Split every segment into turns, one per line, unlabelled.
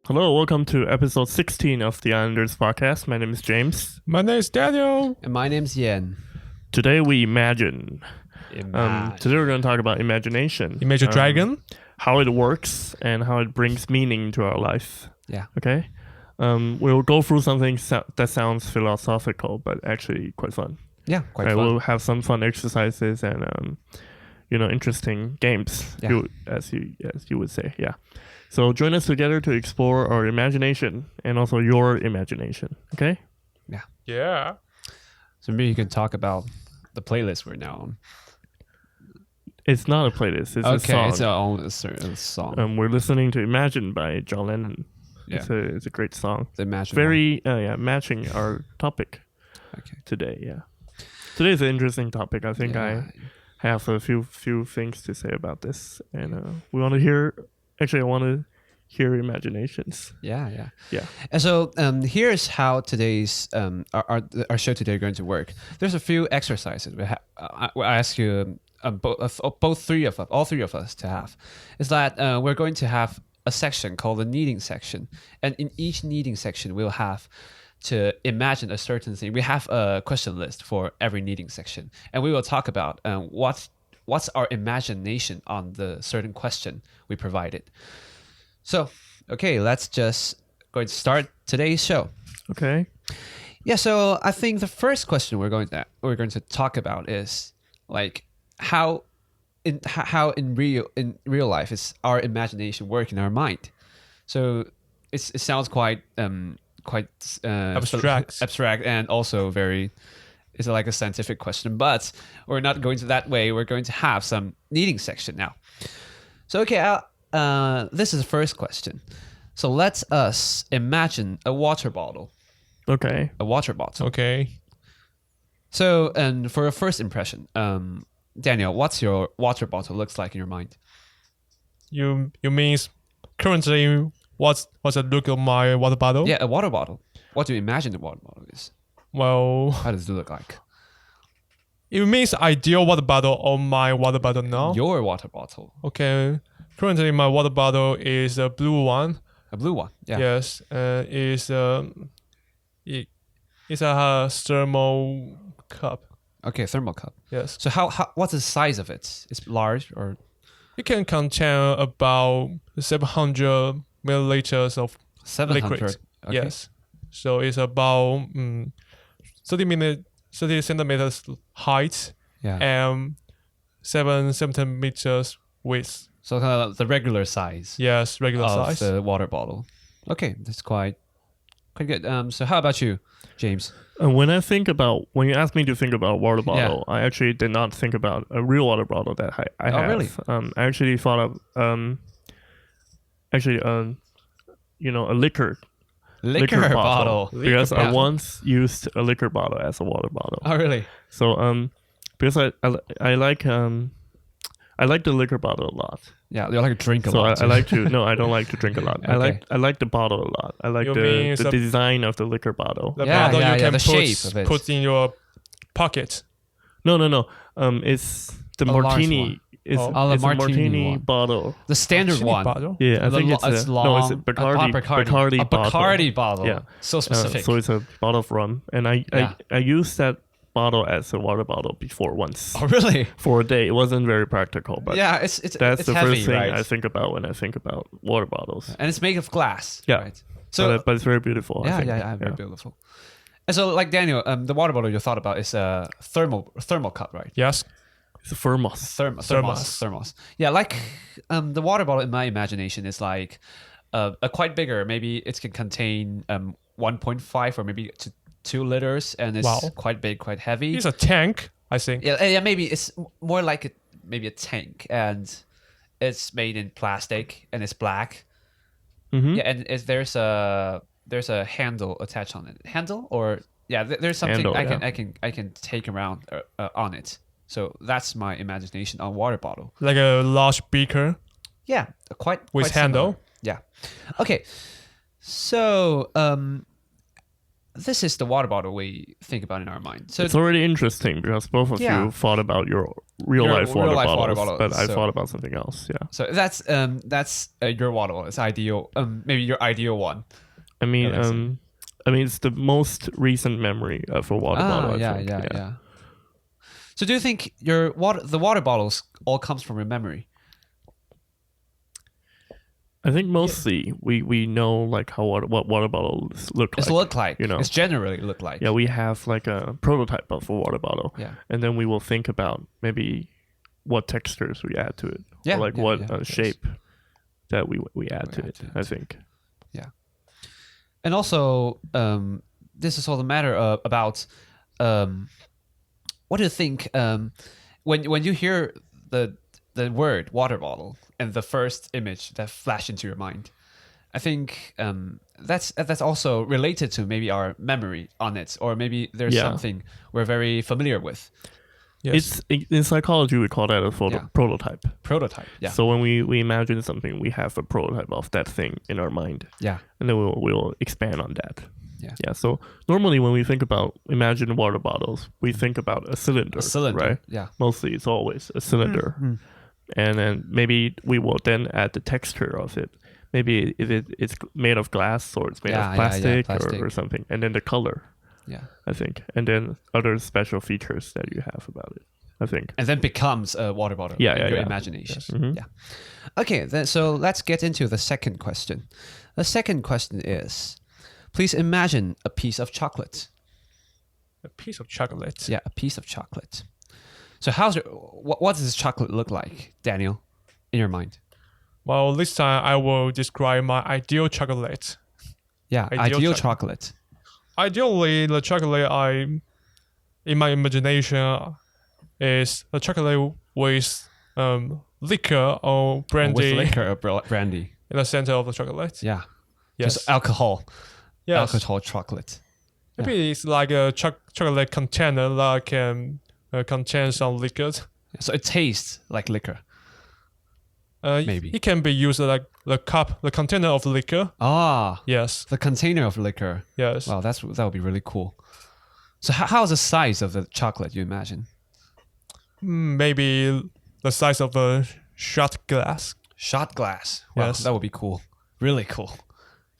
Hello, welcome to episode 16 of the Islanders podcast. My name is James.
My name is Daniel.
And my name's Yen.
Today we imagine. Today we're going to talk about imagination.
Imagine Dragon.
How it works and how it brings meaning to our life.
Yeah.
Okay? We'll go through something that sounds philosophical, but actually quite fun.
Yeah, quite fun.
We'll have some fun exercises and, interesting games,
Yeah.
as you would say. Yeah. So join us together to explore our imagination and also your imagination. Okay?
Yeah.
So maybe you can talk about the playlist we're now on.
It's not a playlist. It's a song.
It's our own certain song.
We're listening to "Imagine" by John Lennon.
Yeah.
It's a great song.
The Imagine
Very matching our topic today. Yeah, today's an interesting topic. I think I have a few things to say about this, and we want to hear. Actually, I want to hear imaginations.
Yeah.
Yeah.
And so here's how today's our show today is going to work. There's a few exercises I ask you all three of us to have. Is that we're going to have a section called the needing section, and in each needing section we'll have to imagine a certain thing. We have a question list for every needing section, and we will talk about what's our imagination on the certain question we provided. So, okay, let's just going to start today's show.
Okay.
Yeah, so I think the first question we're going to talk about is like how in real life is our imagination work in our mind. So it sounds quite abstract and also very. It's like a scientific question, but we're not going to that way. We're going to have some needing section now. So, okay, this is the first question. So let us imagine a water bottle.
Okay.
A water bottle.
Okay.
So, and for a first impression, Daniel, what's your water bottle looks like in your mind?
You means currently what's the look of my water bottle?
Yeah, a water bottle. What do you imagine the water bottle is?
Well,
How does it look like?
it means ideal water bottle or my water bottle now.
Your water bottle.
Okay. Currently my water bottle is a blue one.
A blue one. Yeah.
Yes. It's a thermal cup.
Okay, thermal cup.
Yes.
So what's the size of it? It's large or?
It can contain about 700 milliliters of
700.
liquid.
Okay.
Yes. So it's about 30 centimeters height
Yeah.
and 7 centimeters width.
So kind of the regular size
Yes, regular
of
size.
the water bottle. Okay, that's quite good. So how about you, James?
When you asked me to think about a water bottle, I actually did not think about a real water bottle that I have.
Really?
I actually thought of a liquor bottle. Because I once used a liquor bottle as a water bottle.
Oh, really?
So because I like the liquor bottle a lot.
Yeah, you like to drink a
So
lot.
I like to I don't like to drink a lot.
Okay.
I like the bottle a lot. I like
You mean
the design of the liquor bottle.
The
Yeah,
bottle
yeah,
you
yeah,
can
the shape of it.
put in your pocket.
No. It's the
A large
martini.
one.
It's,
Oh, the
it's a
martini
martini
one.
bottle.
the standard
Martini
one.
bottle?
Yeah, I think it's
long.
no, it's a Bacardi
A
bottle.
Bacardi bottle.
Yeah.
So specific.
So it's a bottle of rum, and I used that bottle as a water bottle before once
Oh, really?
for a day. It wasn't very practical, but
Yeah, it's
that's the
heavy,
first thing
right?
I think about when I think about water bottles.
And it's made of glass.
Yeah.
Right? So
But it's very beautiful. I think.
very beautiful. And so, like Daniel, the water bottle you thought about is a thermal cup, right?
Yes.
It's a thermos.
Thermos. Yeah, like the water bottle in my imagination is like a quite bigger. Maybe it can contain 1.5 or maybe 2 liters, and it's quite big, quite heavy.
It's a tank, I think.
Yeah, maybe it's more like maybe a tank, and it's made in plastic and it's black.
Mm-hmm.
Yeah, and there's a handle attached on it. Handle or there's something
Handle,
I can take around on it. So that's my imagination on water bottle.
Like a large beaker.
Yeah, quite
With
quite similar.
handle.
Yeah. Okay. So this is the water bottle we think about in our mind. So
it's already interesting because both of you thought about your real life water bottles, but I thought about something else. Yeah.
So that's your water bottle. It's ideal. Maybe your ideal one.
I mean, it's the most recent memory of a water bottle.
Yeah. So do you think the water bottles all comes from your memory?
I think mostly we know like what water bottles look like.
It's look like,
you know.
It's generally look like.
Yeah, we have like a prototype of a water bottle.
Yeah.
And then we will think about maybe what textures we add to it.
Yeah.
Or like what shape that we add to it, I think.
Yeah. And also, this is all the matter about what do you think when you hear the word water bottle and the first image that flashed into your mind? I think that's also related to maybe our memory on it, or maybe there's something we're very familiar with.
Yes. In psychology we call that a prototype.
Prototype. Yeah.
So when we imagine something, we have a prototype of that thing in our mind.
Yeah.
And then we'll expand on that.
Yeah.
Yeah. So normally when we think about imagine water bottles, we think about a cylinder. Right?
Yeah.
Mostly it's always a cylinder. Mm-hmm. And then maybe we will then add the texture of it. Maybe if it's made of glass or it's made of plastic, or something. And then the color.
Yeah.
I think. And then other special features that you have about it, I think.
And then becomes a water bottle in your imagination.
Yes. Mm-hmm.
Yeah. Okay, so let's get into the second question. The second question is, please imagine a piece of chocolate.
A piece of chocolate?
Yeah, a piece of chocolate. So what does this chocolate look like, Daniel, in your mind?
Well, this time I will describe my ideal chocolate.
Yeah, ideal chocolate.
Ideally, the chocolate in my imagination is a chocolate with liquor or brandy.
With liquor or brandy.
In the center of the chocolate.
Yeah.
Yes.
Just alcohol.
Yes.
Alcohol chocolate.
Maybe it's like a chocolate container that can contain some liquor.
So it tastes like liquor. Maybe.
It can be used like the container of liquor.
Ah.
Yes.
The container of liquor.
Yes.
Wow, that would be really cool. So how's the size of the chocolate you imagine?
Maybe the size of a shot glass.
Shot glass. Wow,
yes.
That would be cool. Really cool.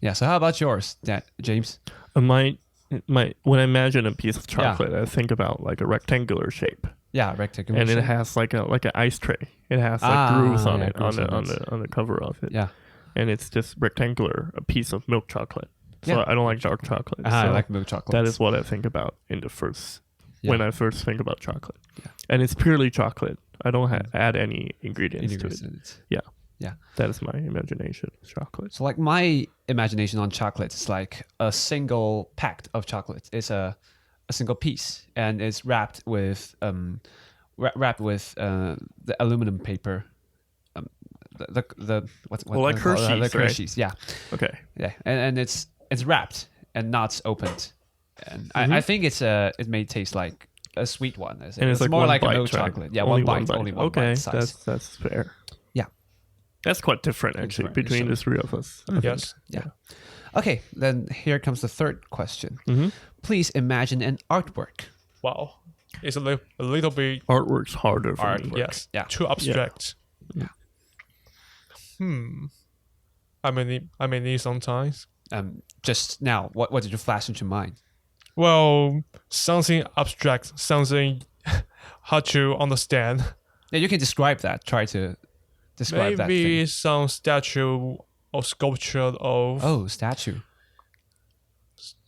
Yeah. So how about yours, James?
When I imagine a piece of chocolate, I think about like a rectangular shape.
Yeah, rectangular.
And
shape.
it has like an ice tray. It has like grooves on it on the cover of it.
Yeah.
And it's just rectangular, a piece of milk chocolate. So I don't like dark chocolate. So
I like milk chocolate.
That is what I think about when I first think about chocolate. Yeah. And it's purely chocolate. I don't add any ingredients to it. Yeah. Yeah. That is my imagination of chocolate.
So like my imagination on chocolate is like a single pack of chocolate. It's a single piece, and it's wrapped with the aluminum paper.
Like Hershey's,
like Hershey's,
right?
Yeah.
Okay.
Yeah, and it's wrapped and not opened, and I think it may taste like a sweet one.
And it's like
more like
bite,
a milk chocolate. Yeah, only one bite size.
That's fair.
Yeah,
that's quite different actually between the three of us.
Yes.
Yeah. Okay, then here comes the third question.
Mm-hmm.
Please imagine an artwork.
Wow, it's a little bit
artwork's harder for me.
Yes. Yeah. Too abstract.
Yeah.
I may need sometimes.
Just now, what did you flash into mind?
Well, something abstract, something hard to understand.
Yeah, you can describe that. Try to describe that.
Maybe some statue or sculpture of
statue.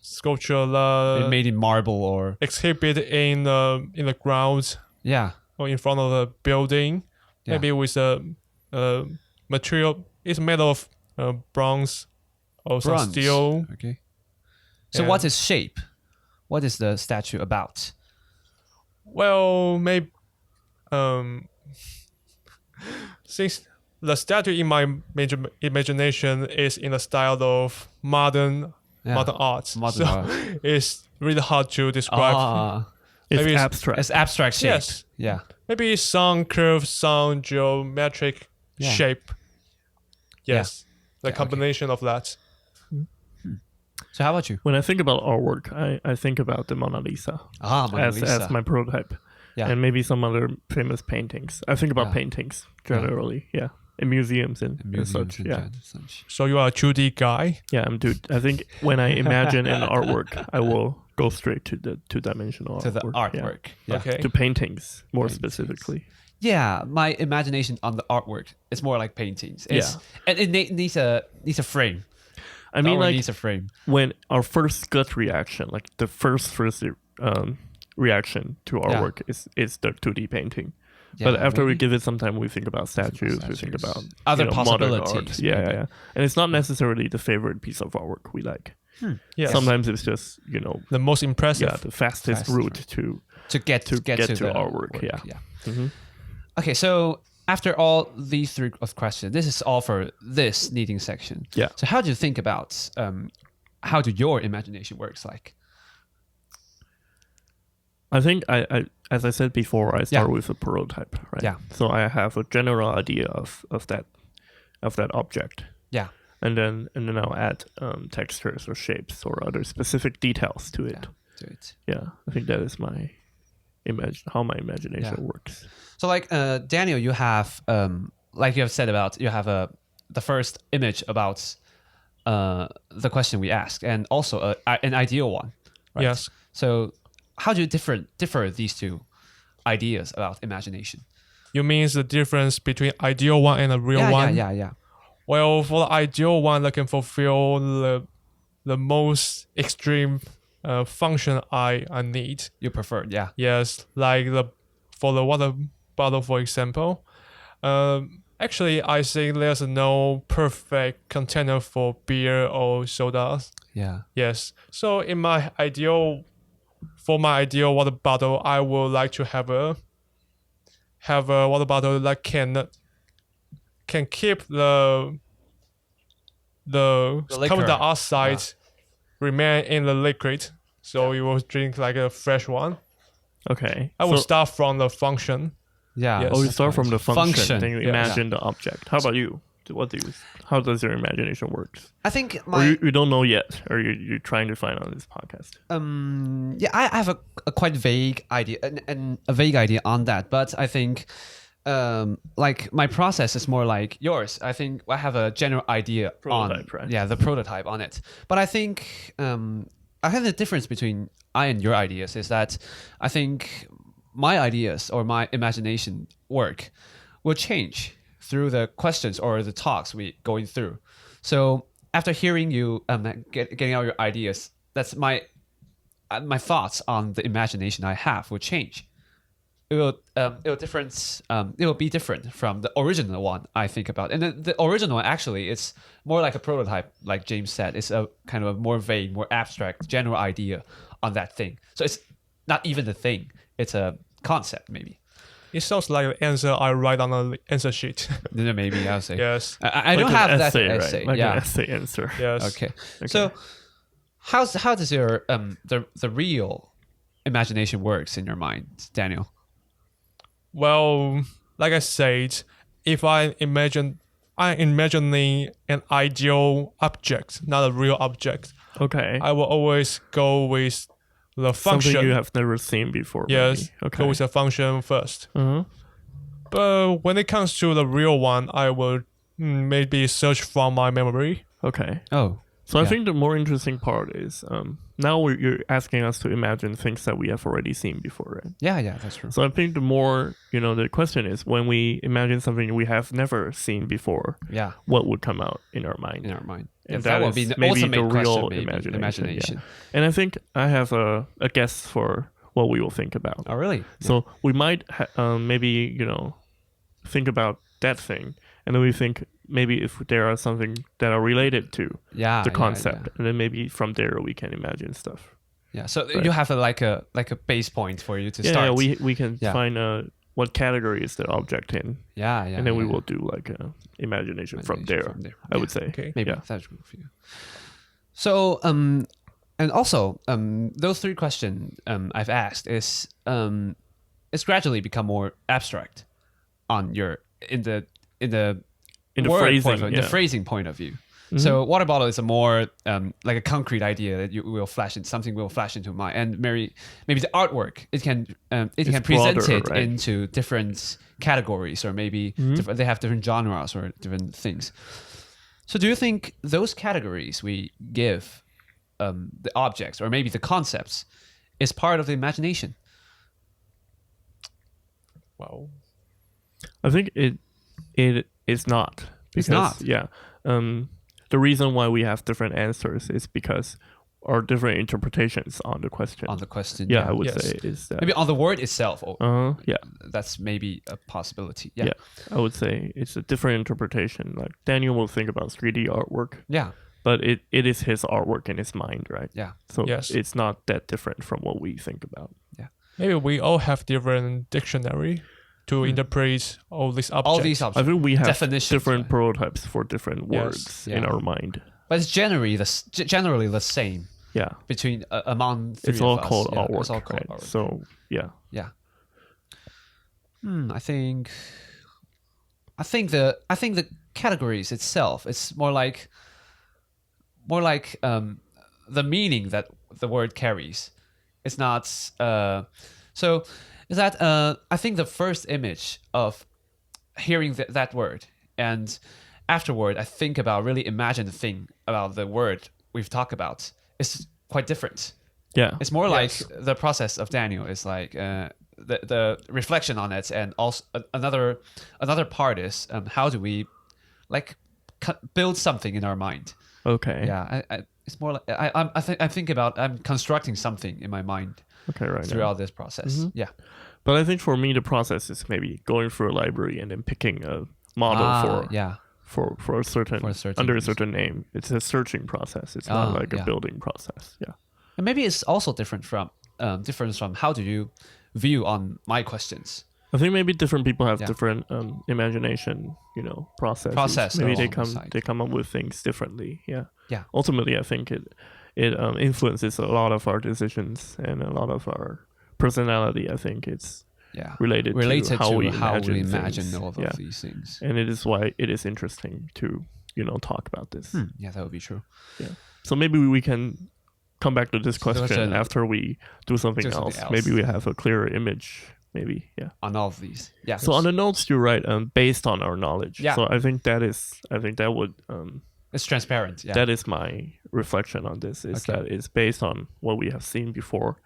Sculpture that
made in marble or
exhibit in the ground.
Yeah.
Or in front of the building. Yeah. Maybe with a material. It's made of bronze or some steel.
Okay. So what is shape? What is the statue about?
Well, maybe since the statue in my imagination is in the style of modern art, it's really hard to describe.
It's abstract.
It's abstract shape.
Yes.
Yeah.
Maybe some curve, some geometric shape. Yes. The combination of that.
So how about you?
When I think about artwork, I think about the Mona Lisa, as my prototype. Yeah. And maybe some other famous paintings. I think about paintings generally, in museums and such.
So you are a 2D guy?
Yeah, I think when I imagine an artwork, I will go straight to the two-dimensional
to the artwork.
Yeah. Okay. To paintings, more specifically.
Yeah, my imagination on the artwork is more like paintings. And it needs a frame.
I mean, like,
needs a frame.
When our first gut reaction, like the first reaction to our work is the 2D painting. Yeah, but after we give it some time, we think about statues, we think about
other possibilities.
Modern art. Yeah. And it's not necessarily the favorite piece of artwork we like. Yes. Sometimes it's just,
the most impressive.
Yeah, the fastest route to get to artwork. Yeah. Mm-hmm.
Okay, so after all these three questions, this is all for this needing section.
Yeah.
So how do you think about how do your imagination works like?
I think I as I said before, I start with a prototype, right?
Yeah.
So I have a general idea of that object.
Yeah.
And then I'll add textures or shapes or other specific details to it. Yeah. I think that is how my imagination works.
So like Daniel, you have like you have said about you have the first image about the question we asked, and also an ideal one. Right?
Yes.
So how do you differ these two ideas about imagination?
You mean the difference between ideal one and a real one?
Yeah.
Well, for the ideal one, I can fulfill the most extreme function I need.
You prefer, yeah.
Yes, like for the water bottle, for example. Actually, I think there's no perfect container for beer or sodas.
Yeah.
Yes. So for my ideal water bottle, I would like to have a water bottle that can keep the carbon dioxide remain in the liquid, so you will drink like a fresh one.
Okay.
I will start from the function.
Yeah.
Yes. Oh, you start from the function. Then you imagine the object. How about you? How does your imagination work?
I think
you don't know yet, or you're trying to find on this podcast.
I have a quite vague idea and a vague idea on that, but I think like my process is more like yours. I think I have a general idea
prototype, right?
Yeah, the prototype on it. But I think I think the difference between I and your ideas is that I think my ideas or my imagination work will change through the questions or the talks we going through. So after hearing you getting out your ideas, that's my thoughts on the imagination I have will change. It will be different from the original one I think about. And the original one actually it's more like a prototype, like James said. It's a kind of a more vague, more abstract, general idea on that thing. So it's not even the thing. It's a concept maybe.
It sounds like the answer I write on an answer sheet.
Maybe I'll say.
Yes.
I don't have that essay.
Right? Like an essay answer.
Yes.
Okay. So how does your the real imagination works in your mind, Daniel?
Well, like I said, if I'm imagining an ideal object, not a real object.
Okay.
I will always go with the function.
Something you have never seen before.
Yes.
Maybe. Okay.
Go with the function first.
Mm-hmm.
But when it comes to the real one, I will maybe search from my memory.
Okay.
Oh.
So I think the more interesting part is now you're asking us to imagine things that we have already seen before, right?
Yeah, that's true.
So I think the more, the question is when we imagine something we have never seen before, what would come out in our mind? And that will be maybe the real imagination. Yeah. And I think I have a guess for what we will think about.
Oh, really?
So we might maybe, think about that thing. And then we think maybe if there are something that are related to the concept, and then maybe from there we can imagine stuff.
Yeah. So you have like a base point for you to start.
Yeah, we can find what category is the object in.
Yeah.
And then we will do like a imagination from there. I would say.
Okay.
Maybe that's good for you. So and also those three questions I've asked is it's gradually become more abstract on your in the
phrasing,
the phrasing point of view. So water bottle is a more like a concrete idea that you will flash in, something will flash into mind, and maybe the artwork it can present
broader,
it
right?
into different categories, or maybe they have different genres or different things. So do you think those categories we give the objects or maybe the concepts is part of the imagination?
Well,
I think it is not.
It's not.
Yeah. The reason why we have different answers is because our different interpretations on the question.
On the question,
I would say is that
maybe on the word itself.
yeah,
that's maybe a possibility.
yeah, I would say it's a different interpretation. Like Daniel will think about 3D artwork.
Yeah.
But it is his artwork in his mind, right?
Yeah.
So it's not that different from what we think about.
Yeah.
Maybe we all have different dictionary to interpret all these objects.
All these objects.
I think we have
definitions,
different
right?
prototypes for different words in our mind.
But it's generally the same.
Yeah.
Between among three
it's all
of us.
called artwork.
It's all called
right?
artwork.
So yeah.
Yeah. I think the categories itself, it's more like the meaning that the word carries. It's not so is that I think the first image of hearing that word, and afterward I think about really imagine the thing about the word we've talked about is quite different.
Yeah.
It's more like the process of Daniel is like the reflection on it, and also another part is how do we like build something in our mind.
Okay.
Yeah, it's more like I think about I'm constructing something in my mind.
Okay, right.
Throughout this process. Yeah.
But I think for me the process is maybe going through a library and then picking a model for a certain under a certain name. It's a searching process. It's not like a building process. Yeah.
And maybe it's also different from how do you view on my questions.
I think maybe different people have different imagination, processes. Maybe they come up with things differently. Yeah.
Yeah.
Ultimately, I think it influences a lot of our decisions and a lot of our personality. I think it's related to how we imagine
all of these things.
And it is why it is interesting to talk about this.
Yeah, that would be true.
Yeah. So maybe we can come back to this question after we do something else. Maybe we have a clearer image. Maybe,
on all of these,
So on the notes you write, based on our knowledge.
Yeah.
So I think that would.
It's transparent. Yeah.
That is my reflection on this. Is that it's based on what we have seen before,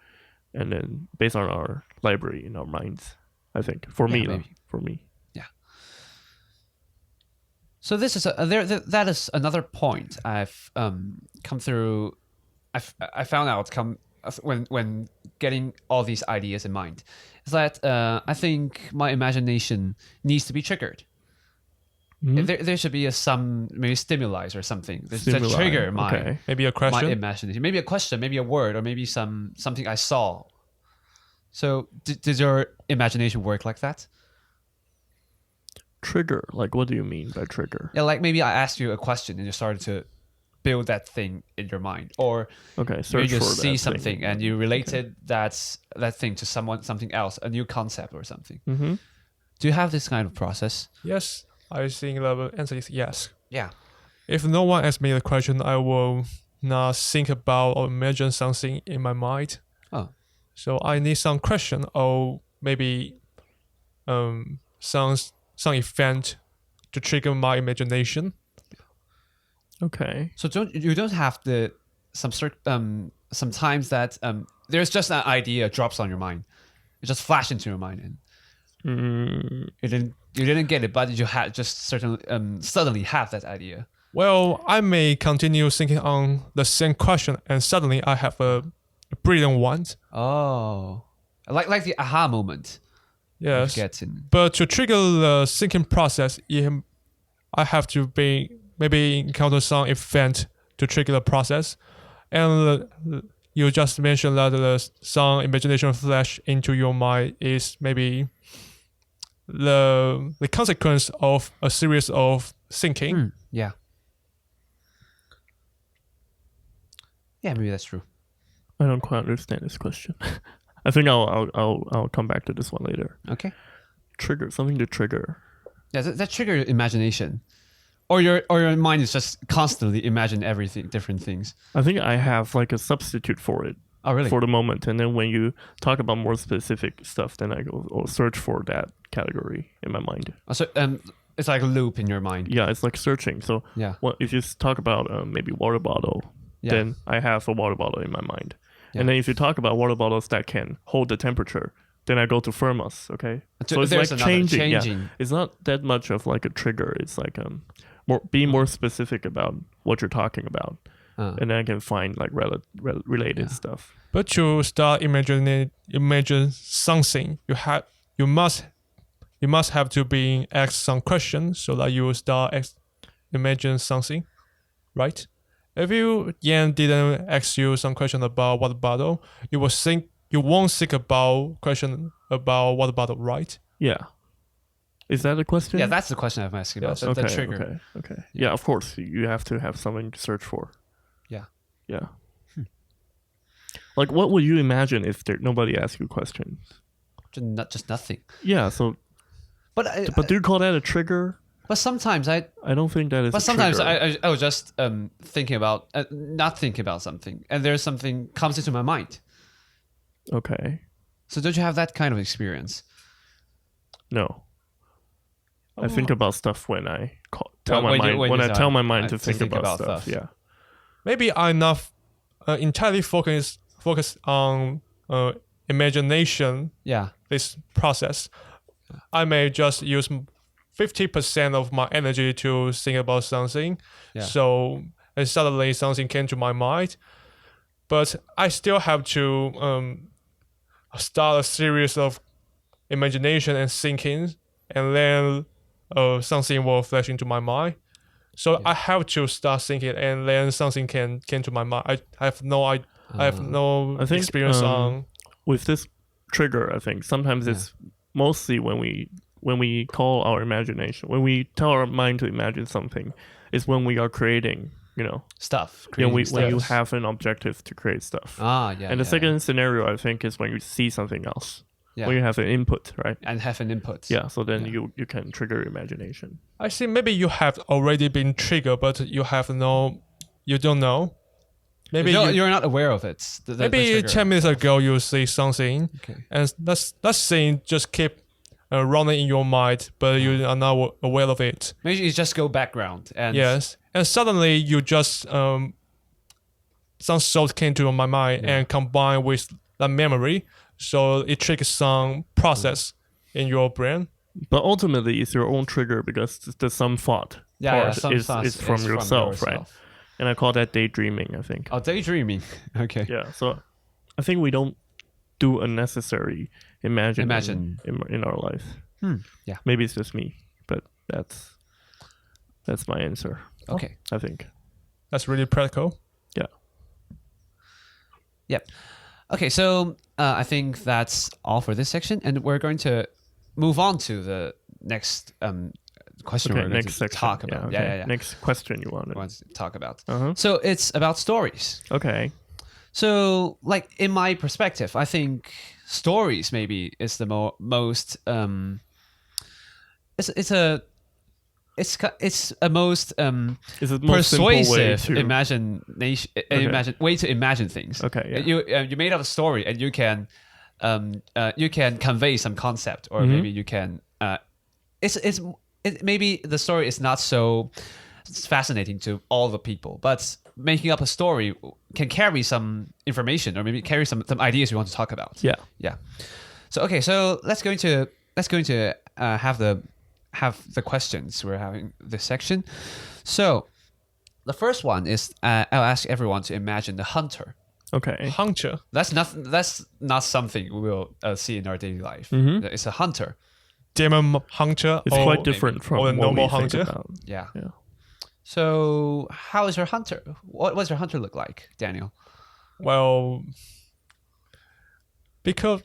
and then based on our library in our minds. I think for me.
Yeah. So this is that is another point I've come through. I found out when getting all these ideas in mind, is that I think my imagination needs to be triggered. There should be some maybe stimuli or something that trigger my
maybe a question,
my imagination, maybe a question, maybe a word, or maybe something I saw. So does your imagination work like that?
Trigger, like what do you mean by trigger?
Yeah, like maybe I asked you a question and you started to build that thing in your mind, or
search
you
for
see something
thing.
and you related that thing to something else, a new concept or something. Do you have this kind of process?
Yes, I think the answer is yes.
Yeah.
If no one asks me the question, I will not think about or imagine something in my mind.
Oh.
So I need some question or maybe some event to trigger my imagination.
Okay.
So you don't have sometimes that there's just an idea drops on your mind. It just flashed into your mind and you didn't get it, but you had just suddenly have that idea.
Well, I may continue thinking on the same question and suddenly I have a brilliant one.
Oh. Like the aha moment.
Yes. But to trigger the thinking process, I have to maybe encounter some event to trigger the process. And you just mentioned that some imagination flash into your mind is maybe the consequence of a series of thinking.
Yeah. Yeah, maybe that's true.
I don't quite understand this question. I think I'll come back to this one later.
Okay.
Trigger, something to trigger.
Yeah, that trigger imagination. or your mind is just constantly imagine everything, different things.
I think I have like a substitute for it.
Oh, really?
For the moment, and then when you talk about more specific stuff, then I go or search for that category in my mind.
So it's like a loop in your mind.
Yeah, it's like searching. So
Yeah.
well, if you talk about maybe water bottle, then I have a water bottle in my mind.
Yeah.
And then if you talk about water bottles that can hold the temperature, then I go to thermos. Okay, so it's like changing. Yeah, it's not that much of like a trigger. It's like being more specific about what you're talking about. And then I can find like related stuff.
But to start imagine something, you must have to be asked some questions so that you will start imagine something, right? If Yan didn't ask you some question about water bottle, you won't think about question about water bottle, right?
Yeah. Is that a question?
Yeah, that's the question I'm asking about.
Yes.
The trigger.
Okay. Yeah, of course. You have to have something to search for. Yeah. Like, what would you imagine if nobody asked you questions?
Just nothing.
Yeah. So, but do you call that a trigger?
But sometimes I
don't think that is.
But sometimes I was just thinking about not thinking about something, and there's something comes into my mind.
Okay.
So don't you have that kind of experience?
No. I think about stuff when I tell my mind to think about stuff. Yeah.
Maybe I'm not entirely focused on imagination.
Yeah.
This process, I may just use 50% of my energy to think about something. Yeah. So and suddenly something came to my mind, but I still have to start a series of imagination and thinking, and then something will flash into my mind. So I have to start thinking, and then something came to my mind. I have no experience on
with this trigger. I think sometimes it's mostly when we call our imagination, when we tell our mind to imagine something, is when we are creating,
stuff.
When you have an objective to create stuff. And the second scenario, I think, is when you see something else. Yeah. When you have an input, right?
And have an input.
Yeah, so then you can trigger imagination.
I see. Maybe you have already been triggered, but you don't know. Maybe
you're not aware of it.
Maybe 10 minutes ago you see something, and that thing just keep running in your mind, but you are not aware of it.
Maybe you just go background and
and suddenly you just some thought came to my mind and combined with that memory. So it triggers some process in your brain.
But ultimately, it's your own trigger because the some thought is from yourself, right? And I call that daydreaming, I think.
Oh, daydreaming. Okay.
Yeah, so I think we don't do unnecessary imagine in our life.
Yeah.
Maybe it's just me, but that's my answer.
Okay.
I think.
That's really practical.
Yeah.
Yep. Okay, so I think that's all for this section, and we're going to move on to the next question we're going to talk about. Yeah.
Next question you want
to talk about. So it's about stories.
Okay.
So, like, in my perspective, I think stories maybe is the most it's a most persuasive way to imagine things.
Okay, yeah.
You made up a story, and you can convey some concept, or maybe you can. Maybe the story is not so fascinating to all the people, but making up a story can carry some information, or maybe carry some ideas you want to talk about.
Yeah.
So okay, so let's go into have the questions. We're having this section. So the first one is I'll ask everyone to imagine the hunter.
Okay.
Hunter.
That's not something we will see in our daily life. It's a hunter.
Demon hunter.
It's quite different from
a normal hunter.
Yeah. So how is your hunter? What does your hunter look like, Daniel?
Well, because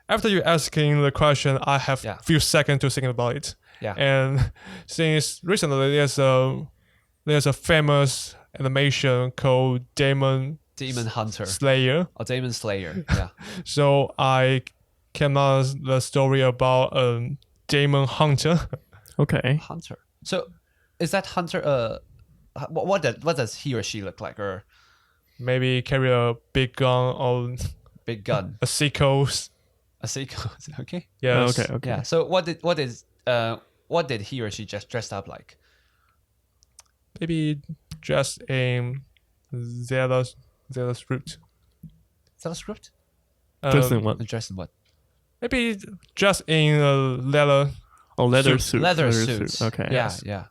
after you asking the question, I have a few seconds to think about it.
Yeah.
And since recently there's a famous animation called Demon
Hunter
Slayer.
Oh, Demon Slayer. Yeah.
So I came up the story about Demon Hunter.
Okay.
Hunter. So is that hunter? What does he or she look like? Or
Maybe carry a big gun or
big gun,
a sickle.
a sequel? Okay.
Yes.
Okay.
Yeah. So what did he or she just dressed up like?
Maybe just in Zelda's route.
Is that a script?
Just in what?
Dressed in what?
Maybe just in a leather.
Oh, leather
Suit.
suit.
Leather suits.
Okay.
Yeah,
Yes.
yeah.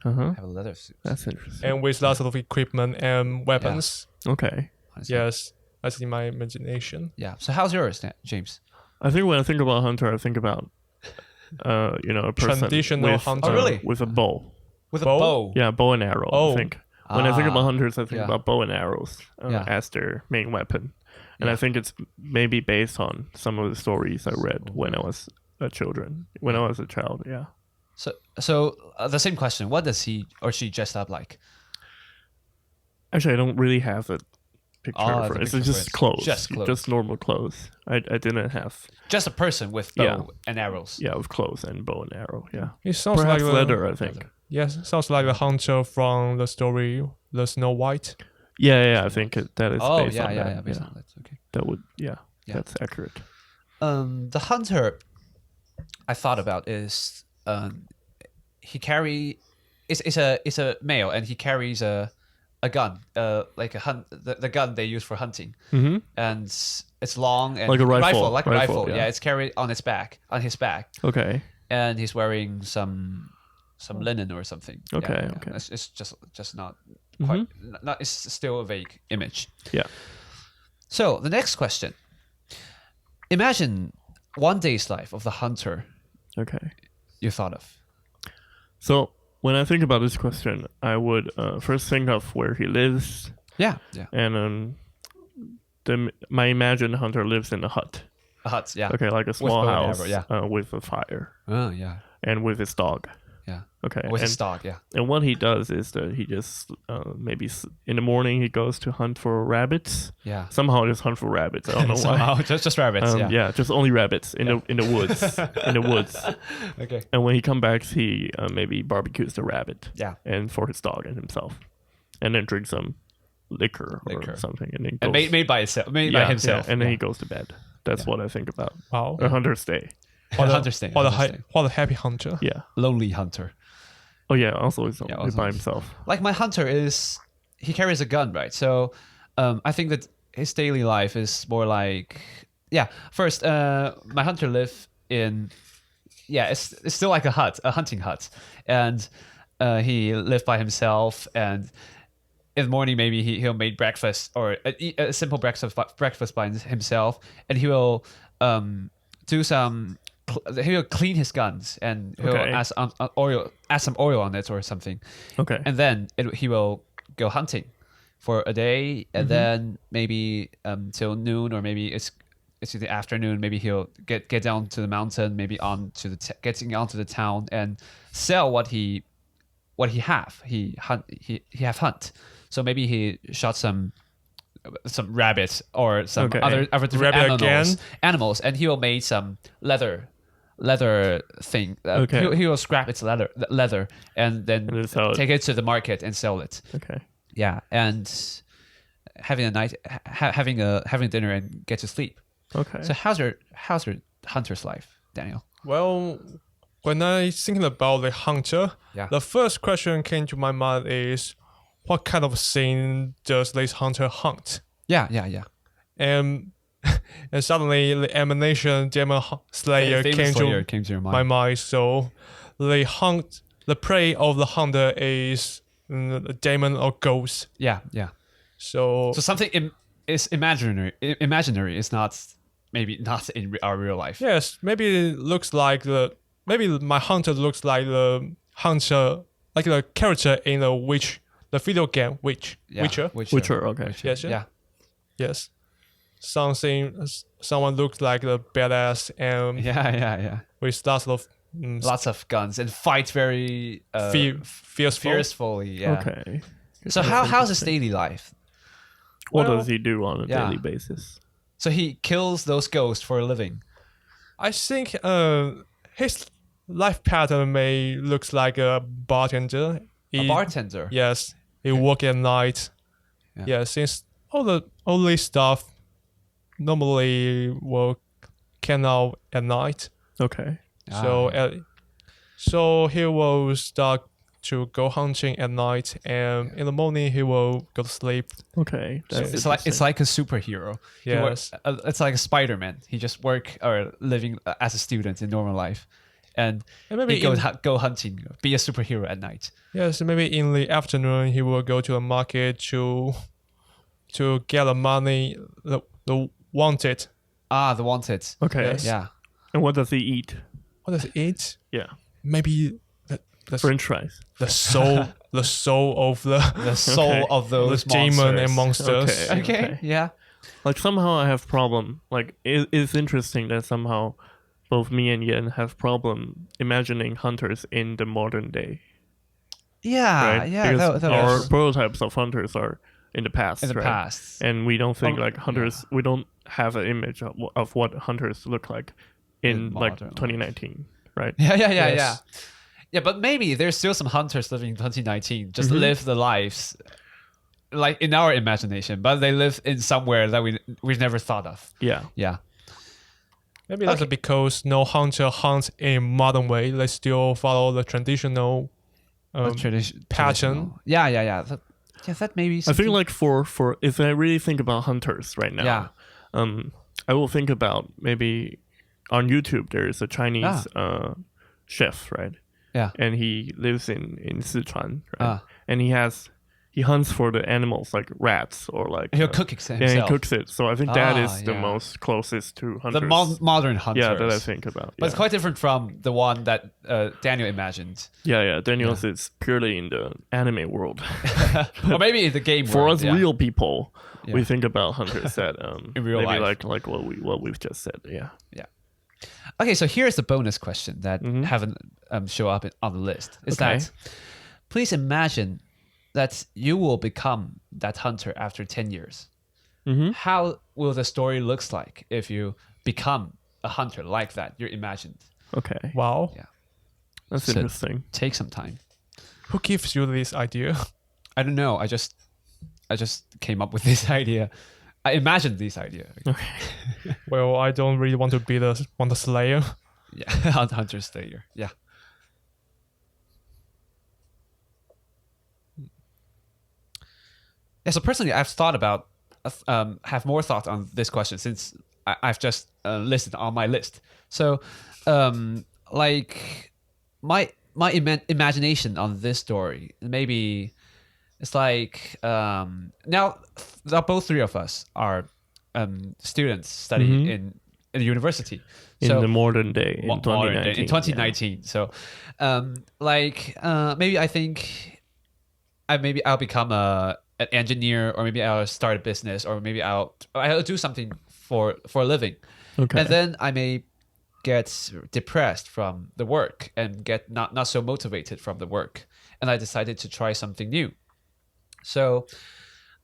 Uh-huh.
Have a leather suit.
That's interesting.
And with lots of equipment and weapons.
Okay.
Yes, that's in my imagination.
Yeah. So how's yours, James?
I think when I think about hunter, I think about, a person
Traditional
with,
hunter.
Oh, really?
with a bow.
With
Bow?
a bow.
Yeah, bow and arrow.
Oh.
I think when I think about hunters, I think
yeah.
about bow and arrows
Yeah.
as their main weapon, and
Yeah.
I think it's maybe based on some of the stories I read when I was a child. Yeah.
So the same question. What does he or she dressed up like?
Actually, I don't really have a picture
Oh,
for
the
it. It's
picture for
just
it.
clothes.
Just clothes.
Just normal clothes. I didn't have.
Just a person with bow
Yeah.
and arrows.
Yeah, with clothes and bow and arrow. Yeah.
It sounds
Perhaps
like
leather, I think.
Yes, sounds like the hunter from the story The Snow White.
Yeah, I think that is
Oh
based
yeah,
on
yeah,
that.
yeah. Based on that. Okay.
That would,
Yeah.
that's accurate.
The hunter I thought about is he carry it's a male and he carries a gun, like the gun they use for hunting,
Mm-hmm.
and it's long and
Like a rifle.
like a
Rifle,
rifle.
yeah.
Yeah, it's carried on his back,
Okay.
and he's wearing some linen or something. Yeah,
Okay,
yeah.
okay.
It's just not quite. Not. It's still a vague image.
Yeah.
So the next question: imagine one day's life of the hunter
Okay.
you thought of.
So when I think about this question, I would first think of where he lives,
Yeah.
and my imagined hunter lives in a hut.
A hut. Yeah.
Okay, like a small
bow and
house,
arrow, yeah.
with a fire
Oh yeah.
and with his dog.
Yeah.
Okay.
With
and,
his dog. Yeah.
and what he does is that he just maybe in the morning he goes to hunt for rabbits.
Yeah.
Somehow just hunt for rabbits. I don't know why.
Somehow, just rabbits. Yeah.
Just only rabbits in the woods. In the woods.
Okay.
And when he comes back, he maybe barbecues the rabbit.
Yeah.
And for his dog and himself, and then drink some liquor or something, and then
And
goes,
made by himself.
Yeah, and then he goes to bed. That's what I think about
Wow.
a hunter's day.
What a,
Hunter's Day,
what, a
Hunter's
hi-
Day.
what a happy hunter.
Yeah.
Lonely hunter.
Oh yeah. Also, he's
Yeah,
only
also-
by himself.
Like my hunter he carries a gun, right? So I think that his daily life is more like, first, my hunter live in, it's still like a hunting hut. And he lived by himself, and in the morning maybe he'll make breakfast or a simple breakfast by himself, and he will do some. He will clean his guns and he'll
Okay.
add some oil on it or something,
Okay.
and then he will go hunting for a day, and then maybe till noon, or maybe it's in the afternoon. Maybe he'll get down to the mountain, maybe getting onto the town and sell what he have. He have hunt. So maybe he shot some rabbits or some
Okay.
other different
Rabbit
animals, and he will make some leather thing.
Okay.
He will scrap its leather and then
And then sell it.
take it to the market and sell it.
Okay.
Yeah, and having having dinner and get to sleep.
Okay.
So how's your hunter's life, Daniel?
Well, when I thinking about the hunter,
Yeah.
the first question came to my mind is, what kind of thing does this hunter hunt?
Yeah.
And and suddenly the emanation demon slayer
Famous
came
Slayer
to
came to your
my
mind.
mind. So the prey of the hunter is a demon or ghost.
Yeah.
So
So something is imaginary. Imaginary is maybe not in our real life.
yes, maybe it looks like maybe my hunter looks like the hunter, like the character in the video game Witcher.
Witcher. Okay.
Yes,
Yeah.
Yes. Someone looks like the badass and
Yeah.
with lots of
Lots of guns and fight very
fierceful.
fiercely. Yeah.
Okay.
So how's his daily life?
What
Well,
does he do on a
yeah.
daily basis?
So he kills those ghosts for a living.
I think life pattern may looks like a bartender.
A bartender.
Yes, he work at night. Yeah, since all the only stuff normally will came out at night.
Okay.
So he will start to go hunting at night, and in the morning he will go to sleep.
Okay.
It's like a superhero.
Yes.
It's like a Spider-Man. He just work or living as a student in normal life, and
maybe
he go hunting, be a superhero at night.
Yes, maybe in the afternoon he will go to a market to get the money, the wanted.
The wanted.
Okay.
Yes.
Yeah.
And what does he eat?
What does he eat?
Yeah.
Maybe the
French fries.
The soul of those
monsters.
demon and monsters.
Okay. Yeah.
Like somehow I have problem. Like it's interesting that somehow both me and Yen have problem imagining hunters in the modern day.
Yeah.
Right?
Yeah.
Because
that
our
was
prototypes of hunters are in the past.
in the
right?
past.
And we don't think like hunters. We don't have an image of what hunters look like in like 2019, right?
Yeah. Yeah, but maybe there's still some hunters living in 2019, just live the lives like in our imagination, but they live in somewhere that we've never thought of.
Yeah.
Yeah.
Maybe that's because no hunter hunts in modern way. They still follow the traditional pattern.
Yeah. That maybe.
I think like for if I really think about hunters right now, I will think about maybe on YouTube there is a Chinese chef, right?
Yeah.
And he lives in Sichuan, right? And he hunts for the animals like rats or like
he'll cook it himself.
Yeah, he cooks it. So I think that is the most closest to hunters.
The modern hunters.
Yeah, that I think about.
But it's quite different from the one that Daniel imagined.
Yeah. Daniel's is purely in the anime world.
Or maybe in the game
for
world.
us real people, we think about hunters that
in real
maybe
life.
like what we've just said. Yeah.
Okay, so here's the bonus question that haven't show up on the list. Is that please imagine that you will become that hunter after 10 years. How will the story looks like if you become a hunter like that you imagined?
Okay.
Wow.
Yeah.
That's interesting.
Take some time.
Who gives you this idea?
I don't know. I just came up with this idea. I imagined this idea.
Okay.
Well, I don't really want to be the slayer.
Yeah, hunter slayer. Yeah. Yeah. So personally, I've thought about, have more thought on this question since I've just listed on my list. So, like my imagination on this story maybe. It's like now both three of us are students studying in a university.
In the modern day, in 2019.
In 2019. Yeah. So maybe I think I'll become an engineer, or maybe I'll start a business, or maybe I'll do something for a living.
Okay.
And then I may get depressed from the work and get not so motivated from the work. And I decided to try something new. So,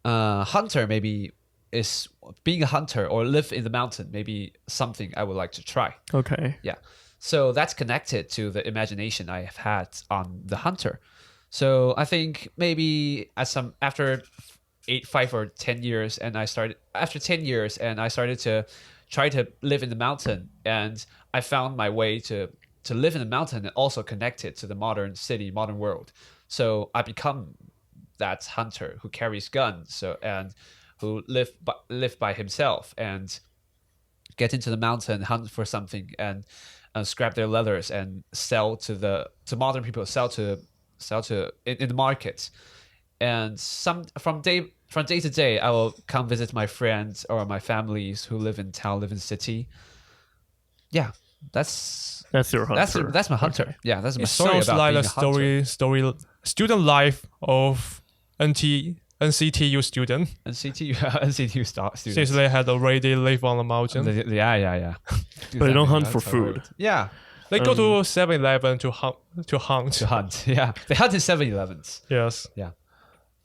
hunter maybe is being a hunter or live in the mountain, maybe something I would like to try.
Okay.
Yeah. So that's connected to the imagination I have had on the hunter. So I think maybe after 5 or 10 years, and I started to try to live in the mountain, and I found my way to live in the mountain and also connected to the modern city, modern world. So I become that hunter who carries guns, and who live by himself and get into the mountain, hunt for something, and scrap their leathers and sell to modern people, sell to in the market. And from day to day, I will come visit my friends or my families who live in town, live in city. Yeah, that's
your hunter.
That's my hunter. Okay. Yeah, that's my story.
Sounds
about
like
being
a story student life of NCTU student.
NCTU students.
Since they had already live on the mountain.
Yeah.
But they don't hunt for food.
Yeah.
They go to 7-Eleven to hunt.
Yeah. They hunt in 7-Elevens.
Yes.
Yeah.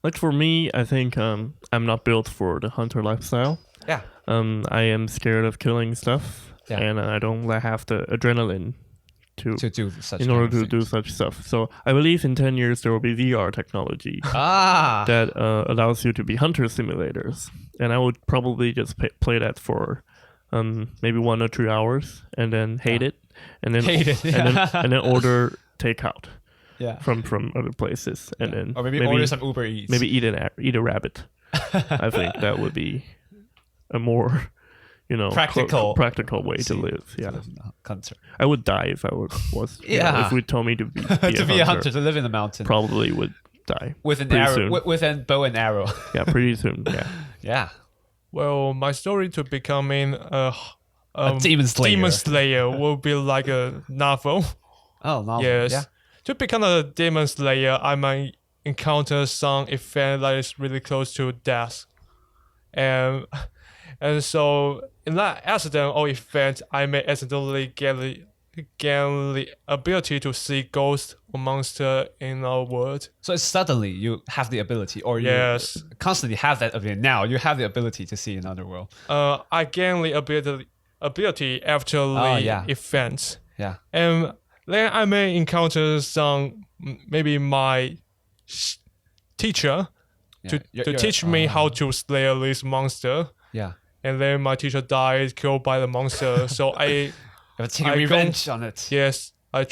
Like for me, I think I'm not built for the hunter lifestyle.
Yeah.
I am scared of killing stuff.
Yeah.
And I don't have the adrenaline to
do such
in order to do such stuff. So I believe in 10 years there will be VR technology that allows you to be hunter simulators, and I would probably just play that for maybe 1 or 2 hours and then hate it, and then and then order takeout from other places, and then
or maybe order some Uber Eats,
maybe eat a rabbit. I think that would be a more practical way to live. Yeah, I would die if I was. If we told me to be
a hunter, to live in the mountain,
probably would die
with an arrow, with a bow and arrow.
Yeah, pretty soon. Yeah.
Yeah.
Well, my story to becoming a
demon
slayer will be like a novel.
Oh, novel.
Yes.
Yeah.
To become a demon slayer, I might encounter some event that is really close to death, and so in that accident or event, I may accidentally get the ability to see ghosts or monsters in our world.
So it's suddenly you have the ability, or you constantly have that ability. Now you have the ability to see another world.
I gain the ability after the event.
Yeah.
And then I may encounter maybe my teacher to teach me how to slay this monster.
Yeah.
And then my teacher died, killed by the monster. So I
take revenge on it.
Yes, I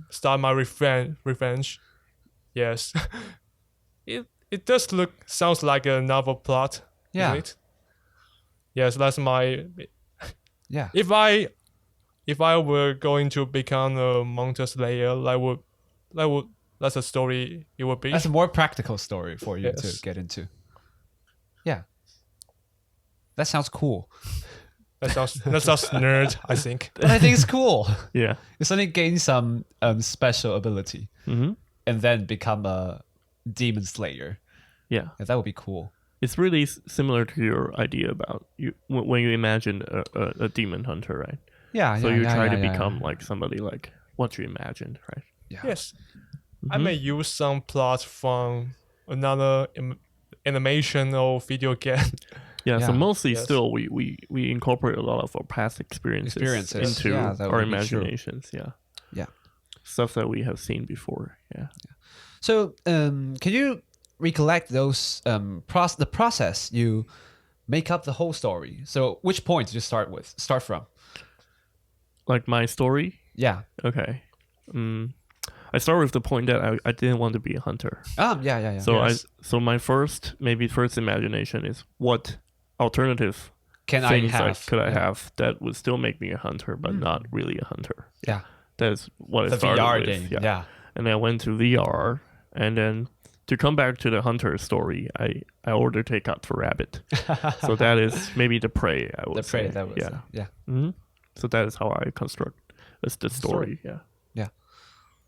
start my revenge. Yes, it sounds like a novel plot.
Yeah.
Right? Yes, that's my.
Yeah.
If I were going to become a monster slayer, that's a story it would be.
That's a more practical story for you to get into. Yeah. That sounds cool.
That sounds nerd, I think.
But I think it's cool.
Yeah.
You suddenly gain some special ability, and then become a demon slayer.
Yeah.
That would be cool.
It's really similar to your idea about when you imagine a demon hunter, right?
Yeah.
So you try to become like somebody like what you imagined, right?
Yeah.
Yes. I may use some plot from another animation or video game.
Yeah, so mostly still we incorporate a lot of our past experiences into our imaginations. Yeah. Stuff that we have seen before. Yeah.
So can you recollect those the process you make up the whole story? So which point did you start from?
Like my story?
Yeah.
Okay. I start with the point that I didn't want to be a hunter.
Yeah.
So my first imagination is what alternative
could I
have that would still make me a hunter, but not really a hunter.
Yeah.
That's what I started
VR
with.
game.
Yeah. And then I went to VR, and then to come back to the hunter story, I ordered takeout for rabbit. So that is maybe the prey, I would say.
That was yeah.
Mm-hmm. So that is how I construct the story. Yeah.
Yeah.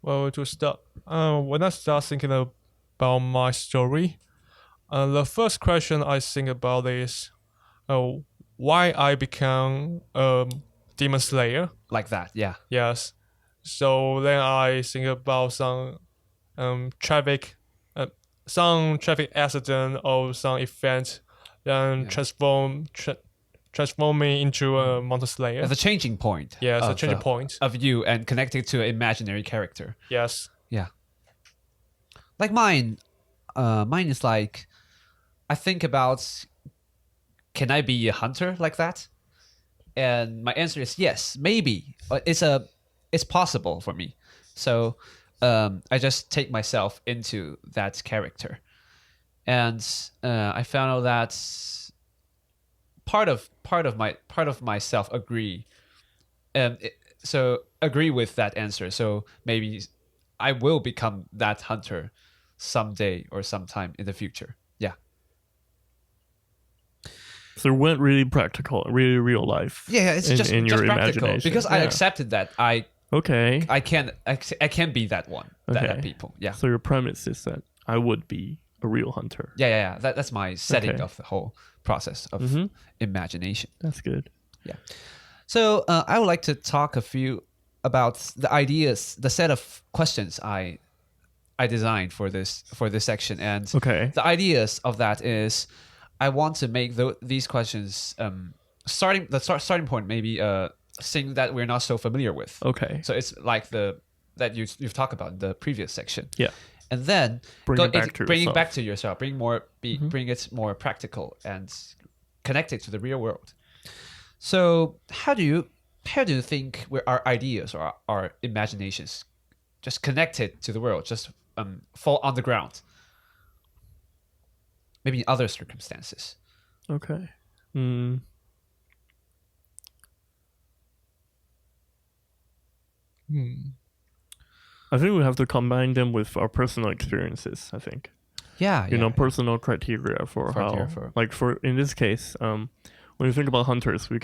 Well, to start, when I start thinking about my story, the first question I think about is why I become a demon slayer.
Like that, yeah.
Yes. So then I think about some traffic accident or some event, then transform me into a monster slayer.
As a changing point.
Yes, a changing point
of you and connected to an imaginary character.
Yes.
Yeah. Like mine is like, I think about, can I be a hunter like that? And my answer is yes, maybe. It's possible for me. So I just take myself into that character, and I found out that part of myself agree, so agree with that answer. So maybe I will become that hunter someday or sometime in the future. Yeah.
So it went really practical, really real life.
Yeah, it's just
your
practical
imagination.
because I accepted that I can be that one. That people. Yeah.
So your premise is that I would be a real hunter.
Yeah. That's my setting of the whole process of imagination.
That's good.
Yeah. So I would like to talk a few about the ideas, the set of questions I designed for this section, and the ideas of that is I want to make these questions starting point maybe thing that we're not so familiar with.
Okay.
So it's like that you've talked about in the previous section.
Yeah.
And then
Bring it back to
yourself. Bring it more practical and connect it to the real world. So how do you think our ideas or our imaginations just connected to the world, just fall on the ground? Maybe in other circumstances.
Okay. I think we have to combine them with our personal experiences, I think.
Yeah.
Personal criteria for in this case, when you think about hunters, we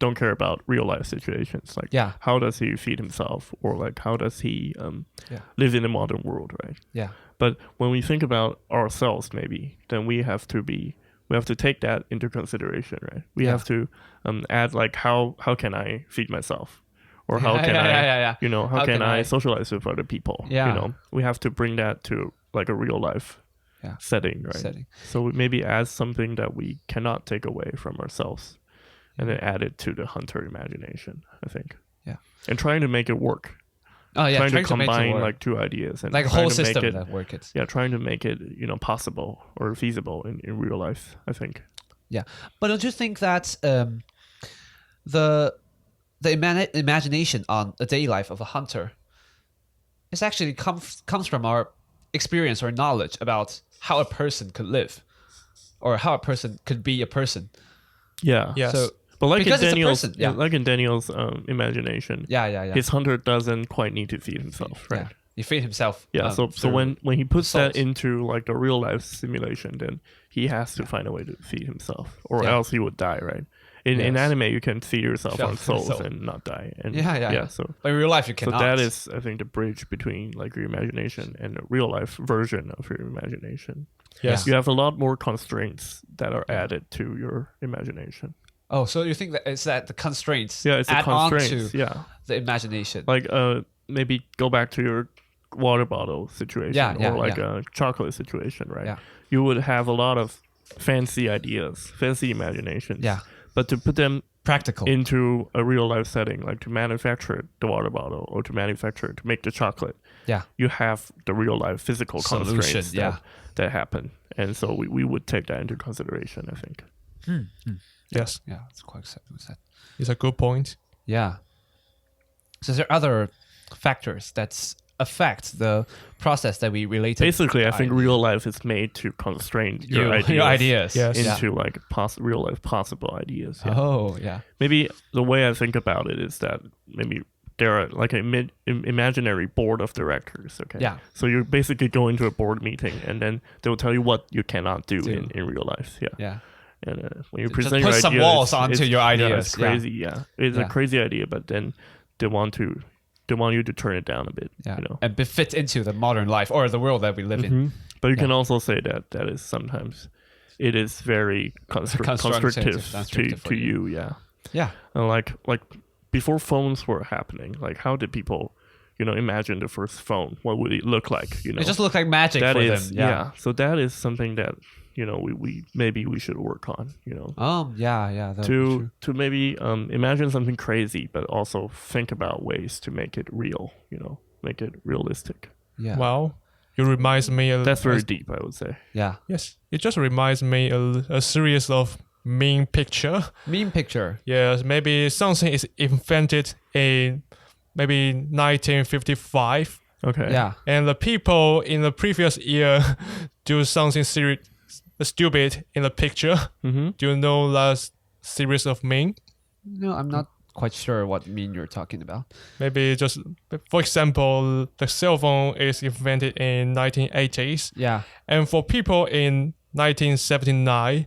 don't care about real life situations. Like, how does he feed himself? Or like, how does he live in the modern world, right?
Yeah.
But when we think about ourselves, maybe, then we have to take that into consideration, right? We have to add like, how can I feed myself? Or how can how can I socialize with other people?
Yeah.
We have to bring that to like a real life setting, right? So we maybe add something that we cannot take away from ourselves and then add it to the hunter imagination, I think.
Yeah.
And trying to make it work.
Oh yeah,
trying to combine like two ideas and
like a whole system that works.
Yeah, trying to make it, possible or feasible in real life, I think.
Yeah. But don't you think that the imagination on the daily life of a hunter is actually comes from our experience or knowledge about how a person could live or how a person could be a person?
Yeah.
Yes.
So,
but like in Daniel's imagination, his hunter doesn't quite need to feed himself, right?
Yeah. He feed himself.
Yeah. So when he puts that into like a real life simulation, then he has to find a way to feed himself, or else he would die, right? In anime, you can feed yourself on souls and not die. And So
but in real life, you cannot.
So that is, I think, the bridge between like your imagination and a real life version of your imagination.
Yes.
You have a lot more constraints that are added to your imagination.
Oh, so you think that it's that the constraints
it's
add
the constraints,
on to the imagination?
Like maybe go back to your water bottle situation or like a chocolate situation, right?
Yeah.
You would have a lot of fancy ideas, fancy imaginations.
Yeah.
But to put them
practical
into a real life setting, like to manufacture the water bottle or to make the chocolate, you have the real life physical constraints that happen. And so we would take that into consideration, I think.
Yes.
Yeah, it's quite acceptable.
It's a good point.
Yeah. So there are other factors that affect the process that we relate to.
Basically, I think real life is made to constrain your ideas into like real life possible ideas. Yeah.
Oh, yeah.
Maybe the way I think about it is that maybe there are like an imaginary board of directors. Okay.
Yeah.
So you basically go into a board meeting and then they'll tell you what you cannot do in real life. Yeah.
Yeah.
And when you present your
ideas, put some walls onto your ideas.
Yeah, it's crazy. Yeah. It's a crazy idea, but then they want you to turn it down a bit,
and fit into the modern life or the world that we live in.
But you can also say that is sometimes it is very constructive to you.
Yeah.
And like before phones were happening, like how did people, imagine the first phone? What would it look like?
It just looked like magic
that
for
is,
them. Yeah.
So that is something that we should work on. To maybe imagine something crazy, but also think about ways to make it real. Make it realistic.
Yeah.
Well, it reminds me of
that's very deep, I would say.
Yeah.
Yes, it just reminds me of a series of meme picture. Yes, maybe something is invented in maybe 1955.
Okay.
Yeah.
And the people in the previous year do something stupid in the picture.
Mm-hmm.
Do you know that series of meme?
No, I'm not quite sure what meme you're talking about.
Maybe just, for example, the cell phone is invented in 1980s.
Yeah.
And for people in 1979,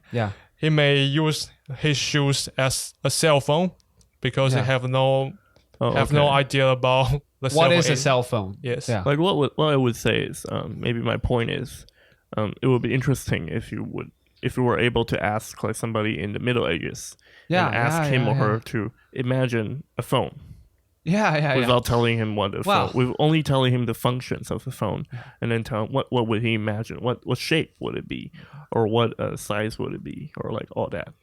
he may use his shoes as a cell phone because they have no idea about the cell phone.
What is a cell phone?
Yes.
Yeah.
Like what I would say is maybe my point is it would be interesting if you were able to ask like somebody in the Middle Ages and ask him or her to imagine a phone. Without telling him what the phone, with only telling him the functions of the phone, and then tell him what would he imagine, what shape would it be, or what size would it be, or like all that.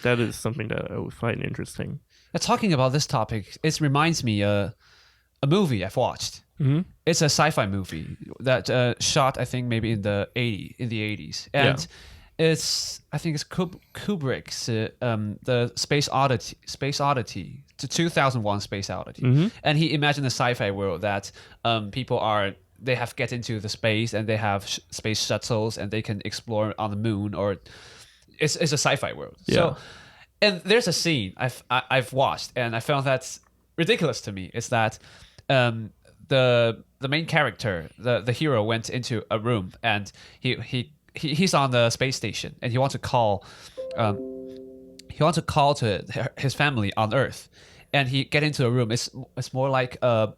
That is something that I would find interesting.
talking about this topic, it reminds me a movie I've watched.
Mm-hmm.
It's a sci-fi movie that shot, I think, maybe in the 80s, and it's Kubrick's the Space Oddity, the 2001 Space Oddity, and he imagined a sci-fi world that people have get into the space and they have space shuttles and they can explore on the moon, or it's a sci-fi world.
Yeah.
So, and there's a scene I've watched and I found that's ridiculous to me. Is that the main character, the hero, went into a room and he's on the space station and he wants to call to his family on Earth, and he get into a room. It's more like a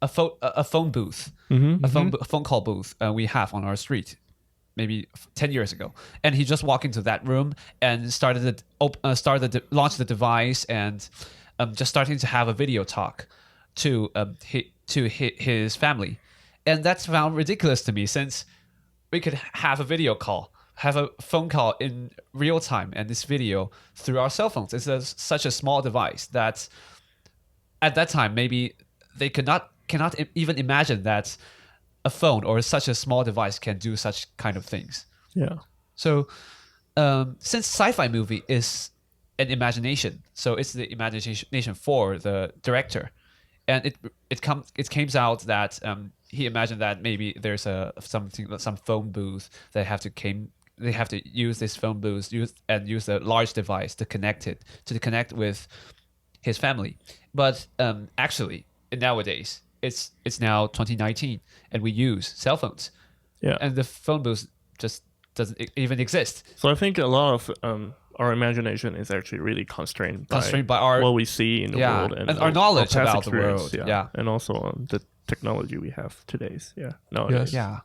phone booth, a phone call booth we have on our street, maybe 10 years ago. And he just walked into that room and launched the device and just starting to have a video talk to his family. And that's found ridiculous to me, since we could have a video call, have a phone call in real time, and this video through our cell phones. It's such a small device that at that time maybe they cannot even imagine that a phone or such a small device can do such kind of things.
Yeah.
So since sci-fi movie is an imagination, so it's the imagination for the director, and it comes out that he imagined that maybe there's some phone booth they have to use this phone booth use a large device to connect with his family. But actually nowadays it's now 2019 and we use cell phones.
Yeah.
And the phone booth just doesn't even exist.
So I think a lot of our imagination is actually really constrained by
our
what we see in the world
and our knowledge
past
about the world.
Yeah. And also the technology we have nowadays.
Yeah.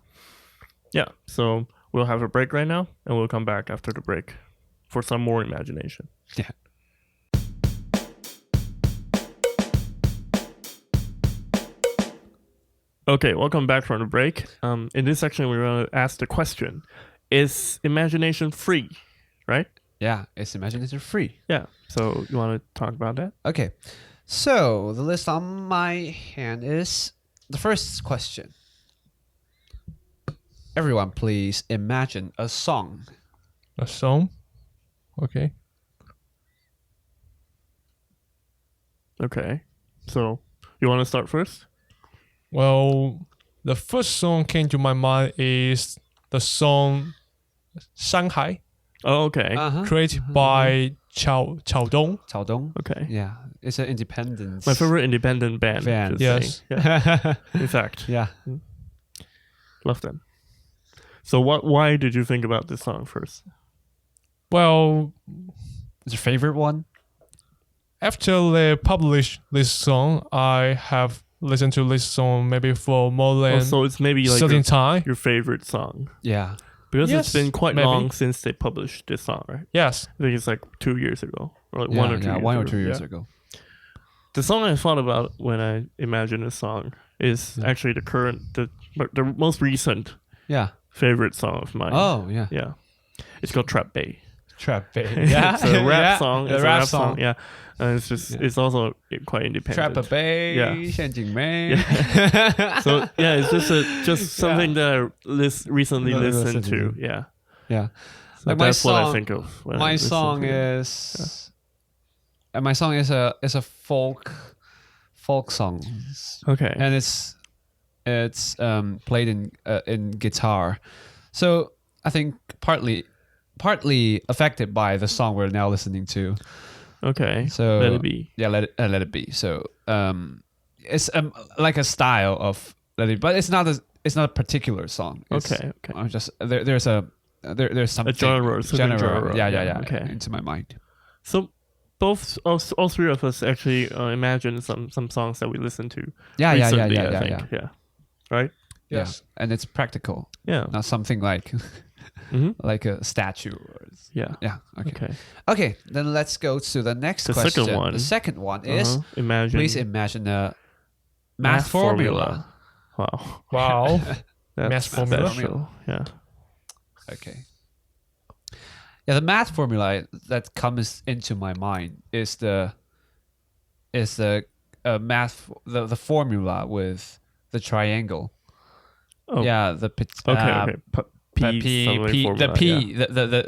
Yeah. So we'll have a break right now, and we'll come back after the break for some more imagination.
Yeah.
Okay, welcome back from the break. In this section, we're going to ask the question: is imagination free? Right?
Yeah, it's imagination free.
Yeah. So you want to talk about that?
Okay. So the list on my hand is the first question. Everyone, please imagine a song.
A song? Okay.
Okay. So you want to start first?
Well, the first song came to my mind is the song Shanghai,
Oh, okay.
created by Chao Dong.
Cao Dong.
Okay.
Yeah, it's an independent.
My favorite independent band. just
Yes.
saying. Yeah. In fact,
Yeah.
love them. So why did you think about this song first?
Well,
It's your favorite one?
after they published this song, I have listened to this song maybe for more than
So it's maybe like
certain time.
your favorite song.
Yeah.
Because
Yes,
it's been quite
maybe.
long since they published this song, right?
Yes.
I think it's like 2 years ago. Or like
Yeah,
1 or 2 years
one or
ago.
2 years
Yeah.
ago.
The song I thought about when I imagined a song is actually the most recent
Yeah.
favorite song of mine.
Oh, yeah.
Yeah. It's called Trap Bay.
Trap Bay.
It's a rap song.
A
It's
rap
a rap song.
song.
Yeah. And it's also quite independent.
Trap Bay.
Yeah.
陷阱妹.
So yeah, it's just something that I recently listened to. Yeah.
Yeah.
So
Like my
that's what I
song-
think of. When I
My
listen
song
to it.
is. And my song is a folk song,
Okay.
and it's played in guitar, so I think partly affected by the song we're now listening to.
Okay.
So
Let it be.
Yeah, let it be. So it's like a style of let it, but it's not a particular song. It's,
Okay.
I'm just there's something
genre, certain genre.
Yeah.
Yeah, okay.
Into my mind.
So all three of us actually imagine some songs that we listen to
Yeah.
recently, I think. Yeah. Right?
Yes.
Yeah. And it's practical,
Yeah.
not something like
Mhm.
like a statue.
Yeah.
Yeah. Okay.
Okay.
Okay. Then let's go to the next
The
question.
second one.
The second one is
Imagine.
please imagine a math formula.
Wow.
Wow.
That's
Math formula.
special. Yeah.
Okay. Yeah, the math formula that comes into my mind is the is the math the formula with the triangle.
Oh.
Yeah, the
Okay.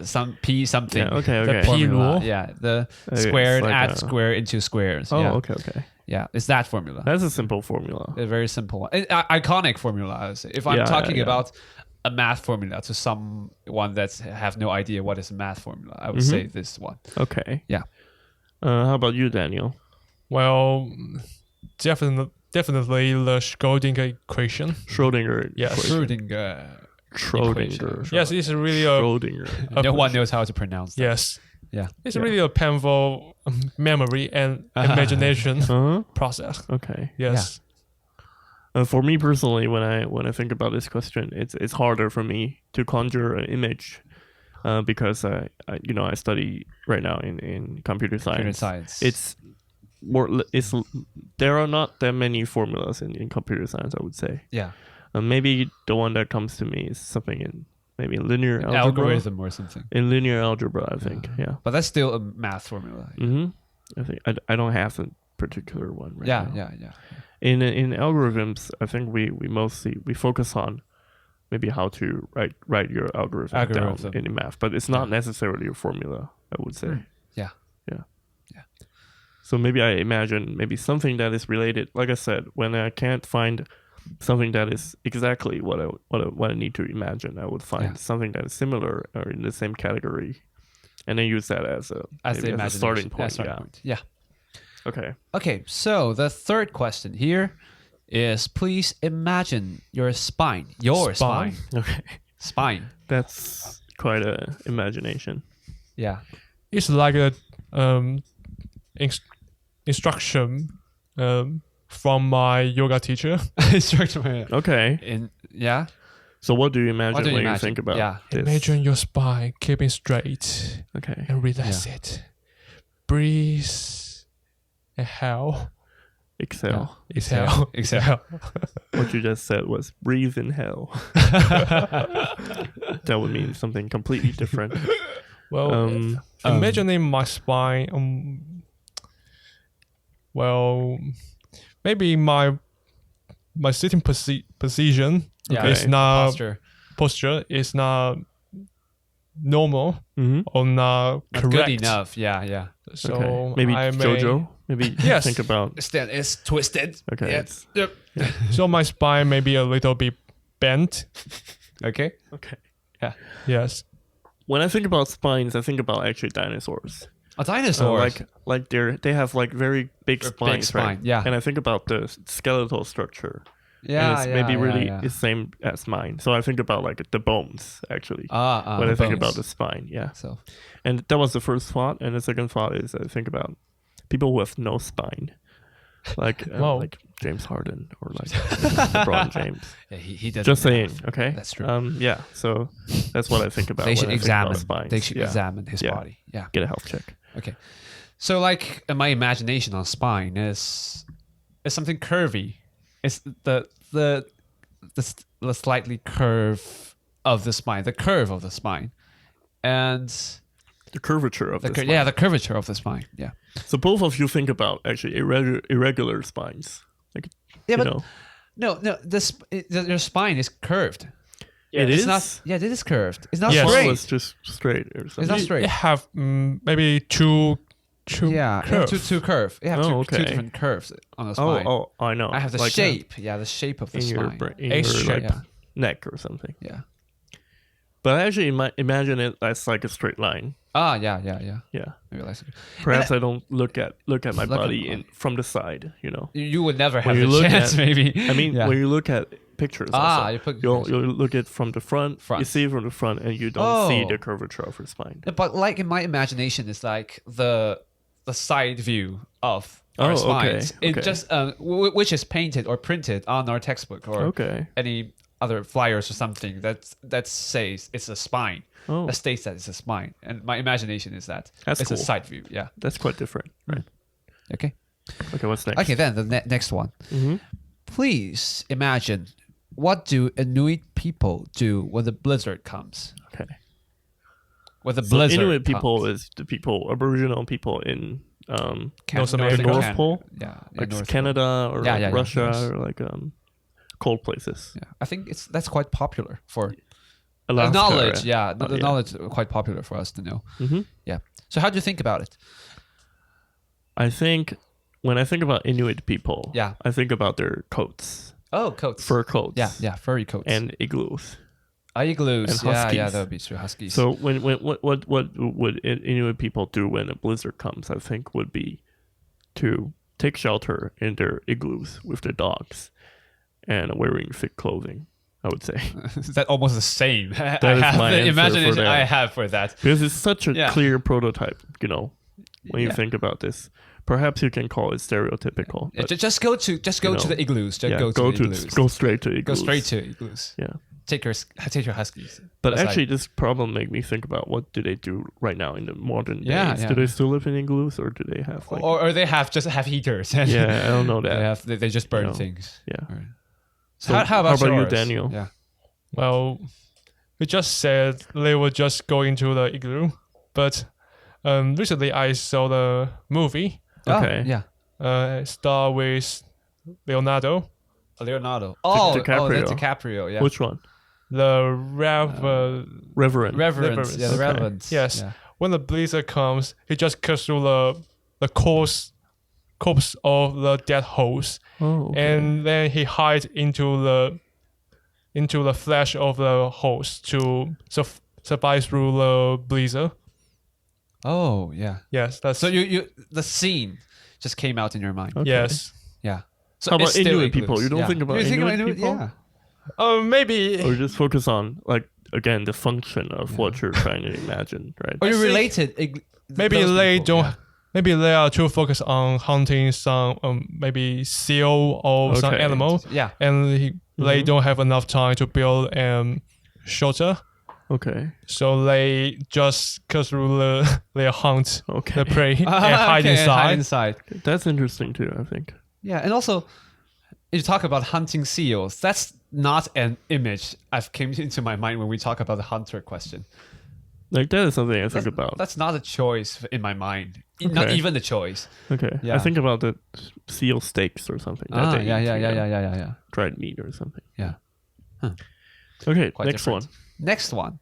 some P something.
Yeah, okay.
The formula.
rule?
Yeah, the
Okay,
squared
it's like
add
a-
square into squares.
Oh,
yeah.
okay.
Yeah, it's that formula.
That's a simple formula.
A very simple one. Iconic formula, I would say. If I'm
Yeah,
talking
yeah.
about a math formula to someone that have no idea what is a math formula, I would say this one.
Okay.
Yeah.
How about you, Daniel?
Well, definitely the Schrödinger equation.
Schrödinger.
Yes.
equation.
Schrödinger.
Yes, it's really a
Schrödinger.
No one knows how to pronounce that.
yes.
Yeah.
It's really a painful memory and imagination
Uh-huh.
process.
Okay.
Yes.
For me personally, when I think about this question, it's harder for me to conjure an image, because I study right now in computer science.
Computer science.
It's there are not that many formulas in computer science, I would say.
yeah.
Maybe the one that comes to me is something in maybe linear
An
algebra.
algorithm or something.
In linear algebra, I think. Yeah.
But that's still a math formula.
I think I don't have a particular one right
Yeah,
now.
yeah.
In algorithms, I think we mostly focus on maybe how to write your algorithm down in math, but it's not necessarily a formula, I would say.
Yeah.
So maybe I imagine maybe something that is related. Like I said, when I can't find something that is exactly what I need to imagine, I would find something that is similar or in the same category, and then use that as a starting point.
Yeah.
Okay.
Okay, so the third question here is please imagine your spine. Your spine.
Okay.
Spine.
That's quite a imagination.
Yeah.
It's like a instruction from my yoga teacher.
Instruction.
Okay.
Yeah.
So what do you imagine
What do you
when
imagine?
you think about this?
Imagine your spine keeping straight
Okay.
and relax it. Breathe. Exhale.
Exhale.
Exhale.
Exhale.
What you just said was breathe in hell. That would mean something completely different.
Well, imagining my spine. Well, maybe my sitting position is not posture is not normal or not correct.
Good enough. Yeah.
So
Okay. Maybe
I may,
JoJo. Maybe
Yes.
think about.
It's twisted.
Okay.
Yeah.
it's-
So my spine may be a little bit bent.
Okay.
Okay.
Yes.
When I think about spines, I think about actually dinosaurs.
A dinosaur.
Like they have like very big spines,
spine,
right?
yeah.
And I think about the skeletal structure.
yeah.
And it's maybe really
yeah.
the same as mine. So I think about like the bones actually. When I think about the spine, yeah.
So
And that was the first thought, and the second thought is I think about people who have no spine, like like James Harden or like LeBron James.
yeah, he doesn't.
Just saying,
have-
okay.
That's true.
Yeah. So that's what I think about.
They
when
should
I think about
examine.
spines.
They should
Yeah.
examine his
Yeah.
body. Yeah.
Get a health check.
Okay. So like my imagination on spine is something curvy. It's the slightly curve of the spine, the curve of the spine, and
The curvature of the spine.
the curvature of the spine. Yeah.
So both of you think about actually irregular spines, like
Yeah,
you
but
know.
no, your spine is curved.
It
It's
is?
not. Yeah, it is curved. It's not
Yes.
One
straight.
was just straight or something.
It's not straight.
You have maybe two
Yeah, you have
curves.
two curve. You have
Oh,
two
okay.
different curves on the spine.
Oh, I know.
I have the
Like,
shape. Yeah, the shape of the
in your
spine.
brain, in
A
your
shape.
like,
Yeah.
neck or something.
Yeah.
But I actually imagine it as like a straight line.
Ah, yeah.
Yeah.
Maybe like
Perhaps I don't look at my
Look at
body
my-
from the side. You know.
you would never have
When you
the
look
chance.
at-
Maybe.
I mean,
Yeah.
when you look at pictures,
Ah,
also,
you put
you'll look at from the front.
Front.
You see it from the front, and you don't see
Oh.
the curvature of your spine.
But like in my imagination, it's like the side view of our
Oh,
spines.
okay,
It
okay.
just which is painted or printed on our textbook or
Okay.
any other flyers or something that says it's a spine.
Oh,
That states that it's a spine. And my imagination is that
That's
it's a
cool.
side view. Yeah.
that's quite different, right?
Okay.
Okay, what's next?
Okay. Then the next one.
Mm-hmm.
Please imagine what do Inuit people do when the blizzard comes.
Okay.
When the
So
blizzard
Inuit
comes.
people is the people, Aboriginal people in
North
the
America.
North Pole,
Yeah,
like
North
Canada or like Russia
yes.
or like cold places.
Pole. Yeah, I think that's quite popular for
Alaska,
knowledge.
right?
Yeah, the
yeah.
knowledge is quite popular for us to know.
Mm-hmm.
Yeah. So how do you think about it?
I think when I think about Inuit people,
Yeah.
I think about their coats,
Oh, coats.
fur coats,
Yeah, furry coats.
and igloos.
Igloos.
and
Yeah,
huskies.
that would be true. Huskies.
So what would Inuit people do when a blizzard comes? I think would be to take shelter in their igloos with their dogs and wearing thick clothing. I would say
Is that almost the same?
That
I
is
have
my
the
answer
imagination
for that.
I have for that.
because it's such a
Yeah.
clear prototype. When you
Yeah.
think about this, perhaps you can call it stereotypical.
Yeah,
But
just go to the igloos. Just
yeah,
go to the igloos.
go straight to igloos.
Go straight to igloos.
Yeah.
Take your huskies.
But
aside.
actually, this problem made me think about what do they do right now in the modern
Yeah,
days?
yeah.
Do they still live in igloos, or do they have like?
or they just have heaters. And
Yeah, I don't know that.
they just burn
You know.
things.
Yeah.
Right.
So
how about
you,
yours?
Daniel?
Yeah.
Well, we just said they would just go into the igloo, but recently I saw the movie.
Okay.
Oh, yeah.
Star with Leonardo,
Leonardo. Oh,
DiCaprio.
that's DiCaprio. Yeah.
Which one?
the
Reverend.
Reverence. Yeah, the
Okay.
Reverence.
Yes.
Yeah.
When the blizzard comes, he just cuts through the corpse of the dead host,
Oh. Okay.
and then he hides into the flesh of the host to survive through the blizzard.
Oh, yeah.
Yes, that's
So you the scene just came out in your mind.
Okay.
yes.
Yeah. So
How about
it's still
Inuit
igloos.
people? You don't
Yeah.
think about
You think
Inuit people?
Yeah.
Maybe
Or just focus on like again the function of what you're trying to imagine, right?
Or you
think
related.
maybe
those
they
people,
don't.
yeah.
Maybe they are too focused on hunting some maybe seal or some
Okay.
animal,
Yeah.
and they
Mhm.
don't have enough time to build shelter.
Okay.
So they just cut through they hunt
Okay.
the prey and hide
Okay,
inside.
Hide inside.
That's interesting too, I think.
Yeah, and also, you talk about hunting seals. That's not an image I've came into my mind when we talk about the hunter question.
Like that is something I think about.
That's not a choice in my mind. Not
Okay.
even a choice.
Okay.
Yeah.
I think about the seal steaks or something. that they eat,
yeah.
Dried meat or something.
Yeah. Huh.
Okay,
Quite
next
different.
one.
Next one.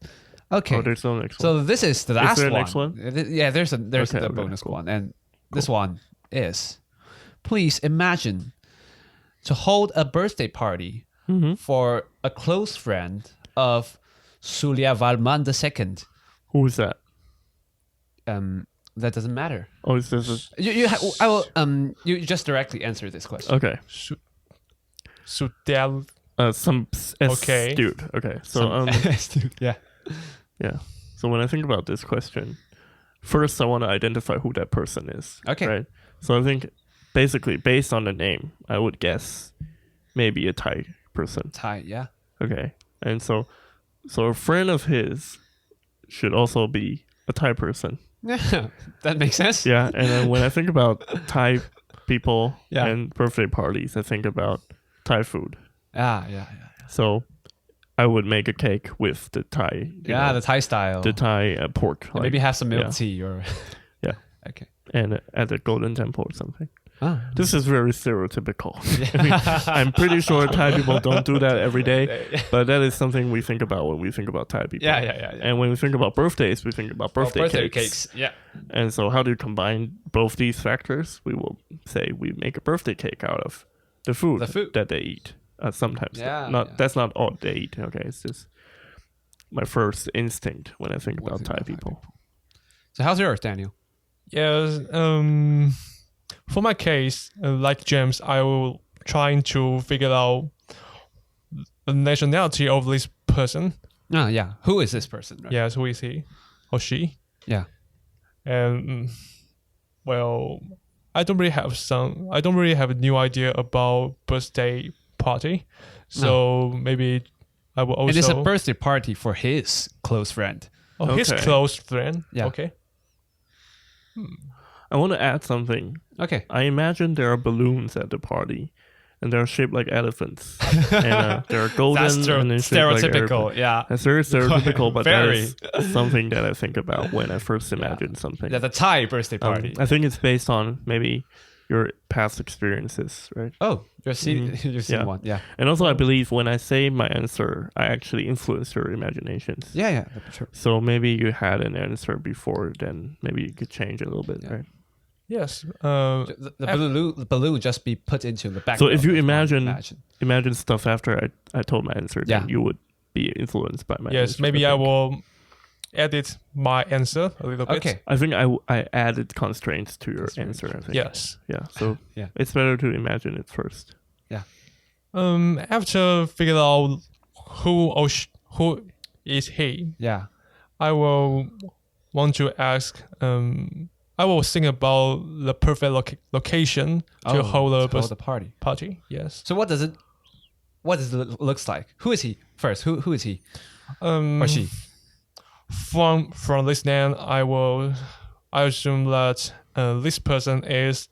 Okay.
Oh, there's no next one.
So this is the last
there a
one.
next one?
Yeah, there's
Okay,
the
okay,
bonus
cool.
one, and this one is: please imagine to hold a birthday party
Mm-hmm.
for a close friend of Sulia Valman II.
Who is that?
That doesn't matter.
Oh, is this
I will you just directly answer this question.
okay?
Sudel.
Some S
Okay.
dude. Okay, so
Yeah.
yeah. So when I think about this question, first I want to identify who that person is.
Okay.
Right. So I think basically based on the name, I would guess maybe a Thai person.
Thai, yeah.
Okay. And so a friend of his should also be a Thai person.
That makes sense.
Yeah. And then when I think about Thai people
Yeah.
and birthday parties, I think about Thai food.
Yeah.
So I would make a cake with the Thai.
Yeah, the Thai style.
the Thai pork.
And
like,
maybe have some milk
yeah.
tea or
Yeah.
Okay.
And at the Golden Temple or something.
Ah.
This is very stereotypical. I mean, I'm pretty sure Thai people don't do that every day, but that is something we think about when we think about Thai people.
Yeah.
And when we think about birthdays, we think about birthday cakes.
Yeah.
And so how do you combine both these factors? We will say we make a birthday cake out of the food, that they eat. Sometimes.
Yeah.
That's not all they eat. Okay. It's just my first instinct when I think about Thai people.
So how's yours, Daniel?
Yes. For my case, like James, I will trying to figure out the nationality of this person.
Oh, yeah. Who is this person? Right?
Yes, who is he or she?
Yeah.
And well, I don't really have a new idea about birthday party. So maybe I will also.
And it's a birthday party for his close friend.
Oh, his
Okay.
close friend.
Yeah.
Okay.
I want to add something.
Okay.
I imagine there are balloons at the party, and they're shaped like elephants, and they're golden.
That's
and they're shaped like
stereotypical. Yeah.
That's very stereotypical, but
Very.
that is something that I think about when I first imagine something.
Yeah, the Thai birthday party.
I think it's based on maybe your past experiences, right?
Oh, you've seen one. Yeah.
And also, I believe when I say my answer, I actually influence your imaginations.
Yeah, sure.
So maybe you had an answer before, then maybe you could change a little bit, right?
Yes.
The balloon just be put into the background.
So if you imagine stuff after I told my answer, then you would be influenced by my answer.
Yes, maybe I will edit my answer a little bit.
Okay. I think I added constraints to your answer, I think.
Yes.
Yeah. So it's better to imagine it first.
Yeah.
After figuring out who is he, I will want to ask. I will think about the perfect location to hold a party. Yes.
So what does it looks like? Who is he first? Who is he? Or she?
From this name, I assume that this person is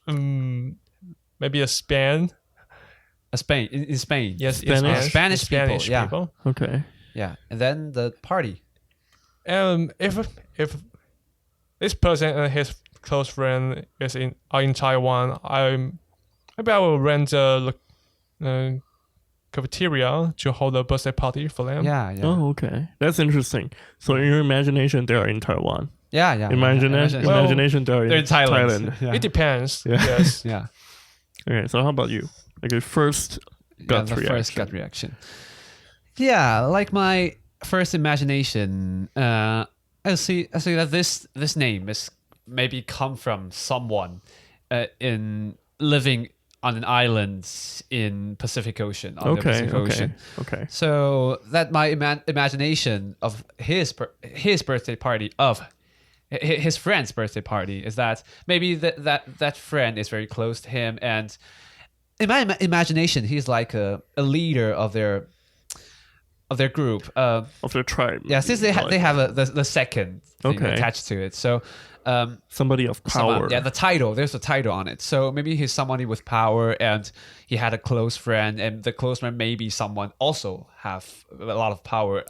maybe a Spain.
In Spain.
Yes,
Spanish people.
People.
Okay.
Yeah, and then the party.
If this person and his close friend are in Taiwan, maybe I will rent a cafeteria to hold a birthday party for them.
Yeah.
Oh, okay. That's interesting. So in your imagination, they are in Taiwan.
Yeah.
Imagination, they're in Thailand.
Yeah. It depends.
Yeah.
Yes.
Yeah.
Okay. So how about you? Like your first gut reaction.
First gut reaction. Yeah, like my first imagination. I see that this name is maybe come from someone in living on an island in Pacific Ocean. On the Pacific Ocean.
Okay.
So that my imagination of his birthday party, of his friend's birthday party, is that maybe that friend is very close to him, and in my imagination, he's like a leader of their group,
of their tribe.
Yeah, since they have the second thing attached to it. So
somebody of power.
The title. There's a title on it. So maybe he's somebody with power, and he had a close friend, and the close friend maybe someone also have a lot of power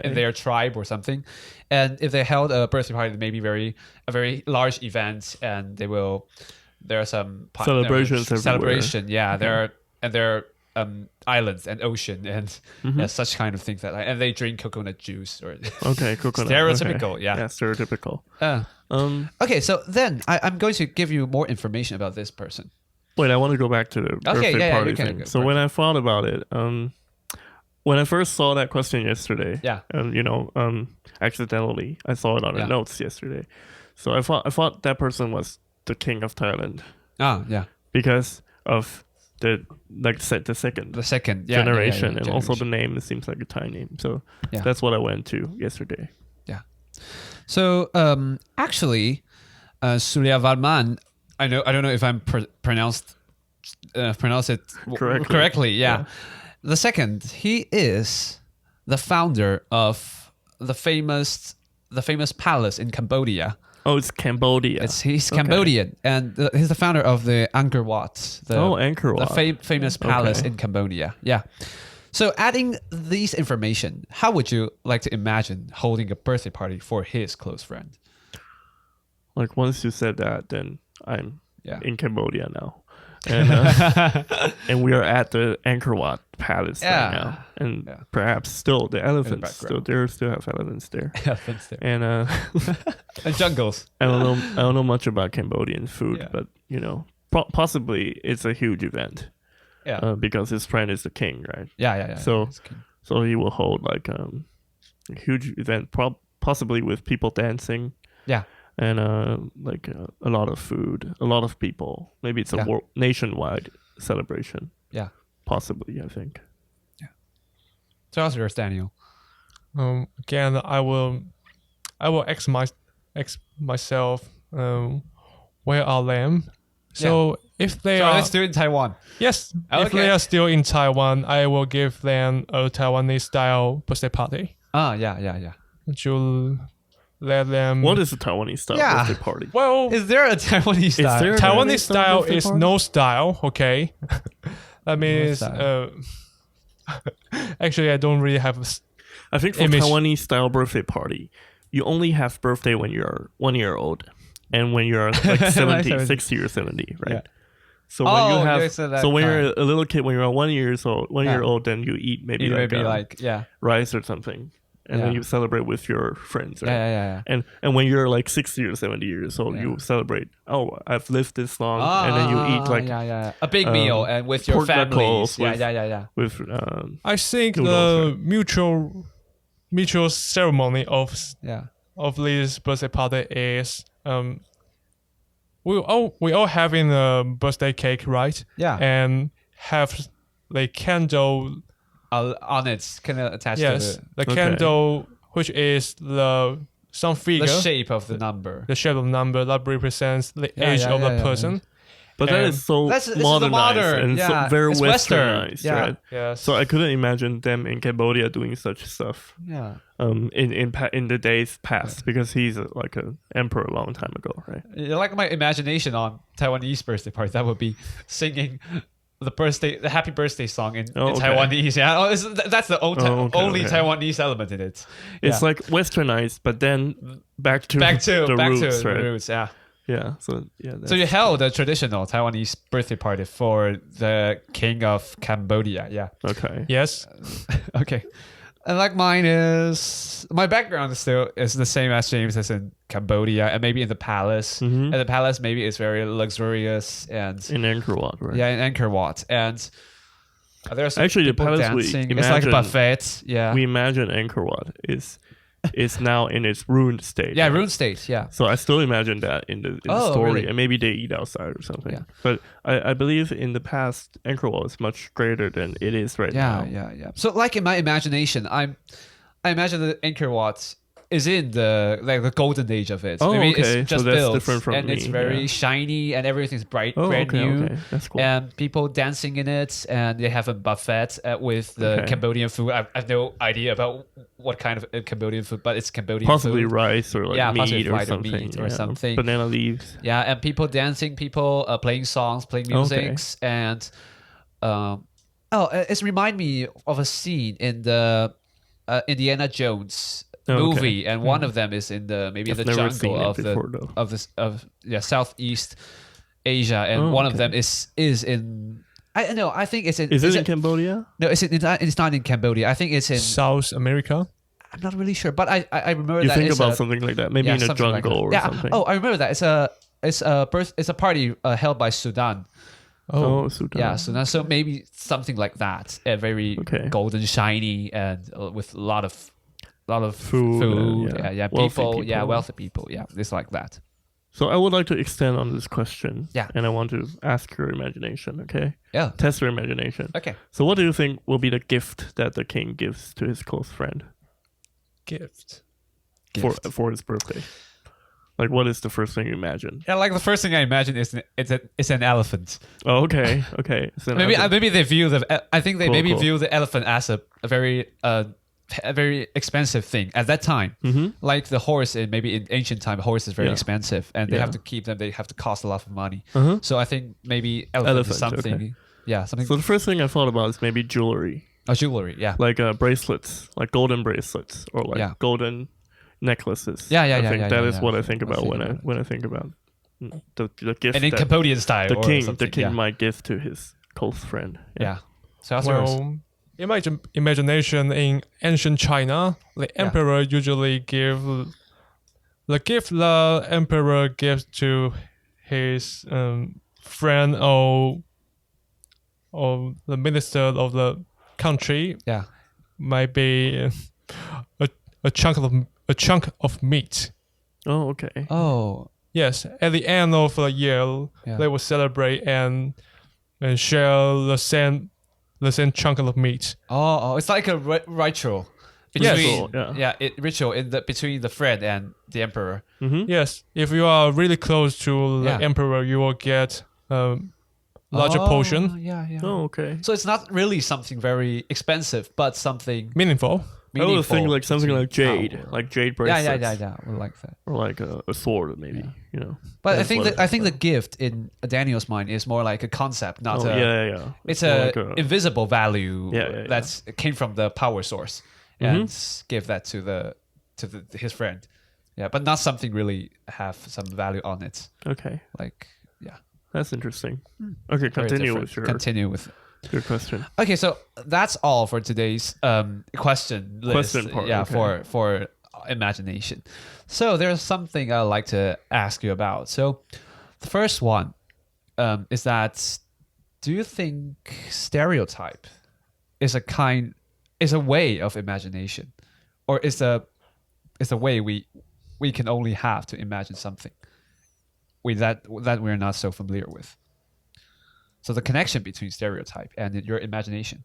in their tribe or something. And if they held a birthday party, maybe a very large event, and there are some celebration. Yeah, there are islands and ocean and such kind of things and they drink coconut juice or
coconut.
Stereotypical.
Okay. Yeah, stereotypical.
Okay, so then I'm going to give you more information about this person.
Wait, I want to go back to the birthday party thing. So when I thought about it, when I first saw that question yesterday, accidentally I saw it on the notes yesterday. So I thought that person was the king of Thailand. Because of the second generation, and also the name, it seems like a Thai name. So that's what I went to yesterday.
Yeah. So actually, Surya Varman, I don't know if I'm pronounce it correctly. Yeah. The second, he is the founder of the famous palace in Cambodia.
Oh, it's Cambodia.
He's Cambodian, and he's the founder of the Angkor Wat.
Angkor Wat.
The famous palace in Cambodia. Yeah. So adding these information, how would you like to imagine holding a birthday party for his close friend?
Like once you said that, then I'm in Cambodia now. And, and we are at the Angkor Wat Palace right now. And perhaps still the elephants. Still have elephants there. And
and jungles.
I don't know much about Cambodian food, but possibly it's a huge event. Yeah. Because his friend is the king, right?
Yeah.
So he will hold like a huge event, possibly with people dancing.
Yeah.
And a lot of food, a lot of people. Maybe it's a nationwide celebration.
Yeah,
possibly. I think.
Yeah. So how's yours, Daniel?
Again, I will ask myself where are them. So if they are
still in Taiwan.
Yes. If they are still in Taiwan, I will give them a Taiwanese style birthday party.
Yeah.
let them.
What is the Taiwanese style birthday party?
Well,
Is there a Taiwanese style?
Is there a
Taiwanese style
birthday
is
party?
no style. Okay, that means
style.
actually I don't really have.
I think for
image.
Taiwanese style birthday party, you only have birthday when you're 1 year old, and when you're like 70, 60 or 70, right?
Yeah.
So when you have,
so that
when
kind.
you're a little kid, when you're 1 year old,
Yeah.
then you eat maybe
You
like,
maybe like
rice or something, and then
Yeah.
you celebrate with your friends, right?
yeah.
And when you're like 60 or 70 years old, you celebrate. Oh, I've lived this long, and then you eat like
a big meal and with your
pork knuckles
families.
with-
Yeah.
with
I think
Noodles,
the mutual ceremony of
Yeah.
this birthday party is we all having a birthday cake, right?
Yeah.
And have the candle.
On it, kind of attached
Yes,
to
the
Okay.
candle, which is some figure,
the shape of the number.
the shape of the number that represents the
Yeah,
age
yeah,
of
yeah,
the
yeah,
person.
But that
And
is so
this is
modernized
modern,
and
yeah.
so very
It's Western,
westernized,
yeah.
right?
Yes.
So I couldn't imagine them in Cambodia doing such stuff.
Yeah.
In the days past, because he's like an emperor a long time ago, right?
Like my imagination on Taiwanese birthday party, that would be singing the happy birthday song in
okay.
Taiwanese. Yeah, that's the only
okay.
Taiwanese element in it.
It's
Yeah.
like westernized, but then back to
back to
the roots,
the
right?
roots. Yeah.
Yeah. So
So you held a traditional Taiwanese birthday party for the king of Cambodia. Yeah.
okay.
Yes.
Okay. And like mine is my background is the same as James as in Cambodia and maybe in the palace.
Mhm.
And the palace maybe is very luxurious and
In Angkor Wat, right?
in Angkor Wat. And there's
Actually, the
people
palace we
dancing. It's like a
imagine-
buffet. Yeah.
We imagine Angkor Wat is now in its ruined state.
yeah,
right?
ruined state. Yeah.
So I still imagine that in the
Oh,
story,
really?
and maybe they eat outside or something.
Yeah.
But I believe in the past, Angkor Wat is much greater than it is right now.
Yeah. So like in my imagination, I imagine that Angkor Wat is in the golden age of it.
Oh,
Maybe
okay.
it's
So
just
that's
built
different from
and it's
me,
very
yeah.
shiny and everything's brand
Okay,
new.
okay. That's cool.
And people dancing in it, and they have a buffet with the
Okay.
Cambodian food. I have no idea about what kind of Cambodian food, but it's Cambodian
Possibly
food.
rice or like
possibly
meat or
fried
something.
meat or
yeah.
something.
Banana leaves.
Yeah, and people dancing, people playing songs, playing music, and it's remind me of a scene in the Indiana Jones movie, and one of them is in the maybe
I've
in the
never
jungle
seen it
of
before, though.
Southeast Asia, and one of them is in. I don't know. I think it's in.
Is it in Cambodia?
No, it's not in Cambodia. I think it's in.
South America.
I'm not really sure, but I remember
You
that
think
it's
about something like that, maybe in a
something like
jungle
that.
or something.
Oh, I remember that. It's a party held by Sudan.
Oh, Sudan.
Yeah, Sudan. So maybe something like that. Very golden, shiny, and with a lot of
Food,
Yeah,
wealthy
wealthy people. Yeah, it's like that.
So I would like to extend on this question.
Yeah.
And I want to ask your imagination, okay?
Yeah.
Test your imagination.
Okay.
So what do you think will be the gift that the king gives to his close friend
Gift.
for his birthday? Like, what is the first thing you imagine?
Yeah, like the first thing I imagine is it's an elephant.
Oh, okay, okay. So
Maybe they view I think they
Cool.
view the elephant as a very expensive thing at that time.
Mhm.
Like the horse, maybe in ancient time, horse is very
Yeah.
expensive, and they
Yeah.
have to keep them. They have to cost a lot of money.
Uh-huh.
So I think maybe elephant is
Elephant,
something.
okay.
Yeah, something.
So the first thing I thought about is maybe jewelry,
Jewelry. Yeah.
like bracelets, like golden bracelets, or like
Yeah.
golden necklaces.
Yeah,
I think that is
yeah.
what I think
I
about
think
when
about it.
I think about the gift
And in
that
Cambodian style.
the
or
king
something,
the king
yeah.
might give to his close friend.
Yeah. So how's yours?
Well, imagination in ancient China, the emperor usually give the gift the emperor gives to his friend or the minister of the country
Yeah.
might be a chunk of meat.
Oh, okay.
Oh.
Yes, at the end of the year,
Yeah.
they will celebrate and share the same chunk of meat.
Oh, it's like a ritual.
Yes.
Between,
Yeah.
ritual between the friend and the emperor.
Mm-hmm.
Yes, if you are really close to the
Yeah.
emperor, you will get larger portion,
Yeah.
Oh, okay.
So it's not really something very expensive, but something
meaningful.
I would think like something like jade, like jade bracelets.
Yeah. We like that.
Or like a sword, maybe. You know.
But I think the gift in Daniel's mind is more like a concept, not It's a like invisible value that came from the power source, and give that to his friend. Yeah, but not something really have some value on it.
Okay.
Like
that's interesting. Okay, continue with your question.
Okay, so that's all for today's question list.
Question part.
Yeah, for imagination. So there's something I'd like to ask you about. So the first one is that, do you think stereotype is a way of imagination, or is a way we can only have to imagine something that we're not so familiar with? So the connection between stereotype and your imagination.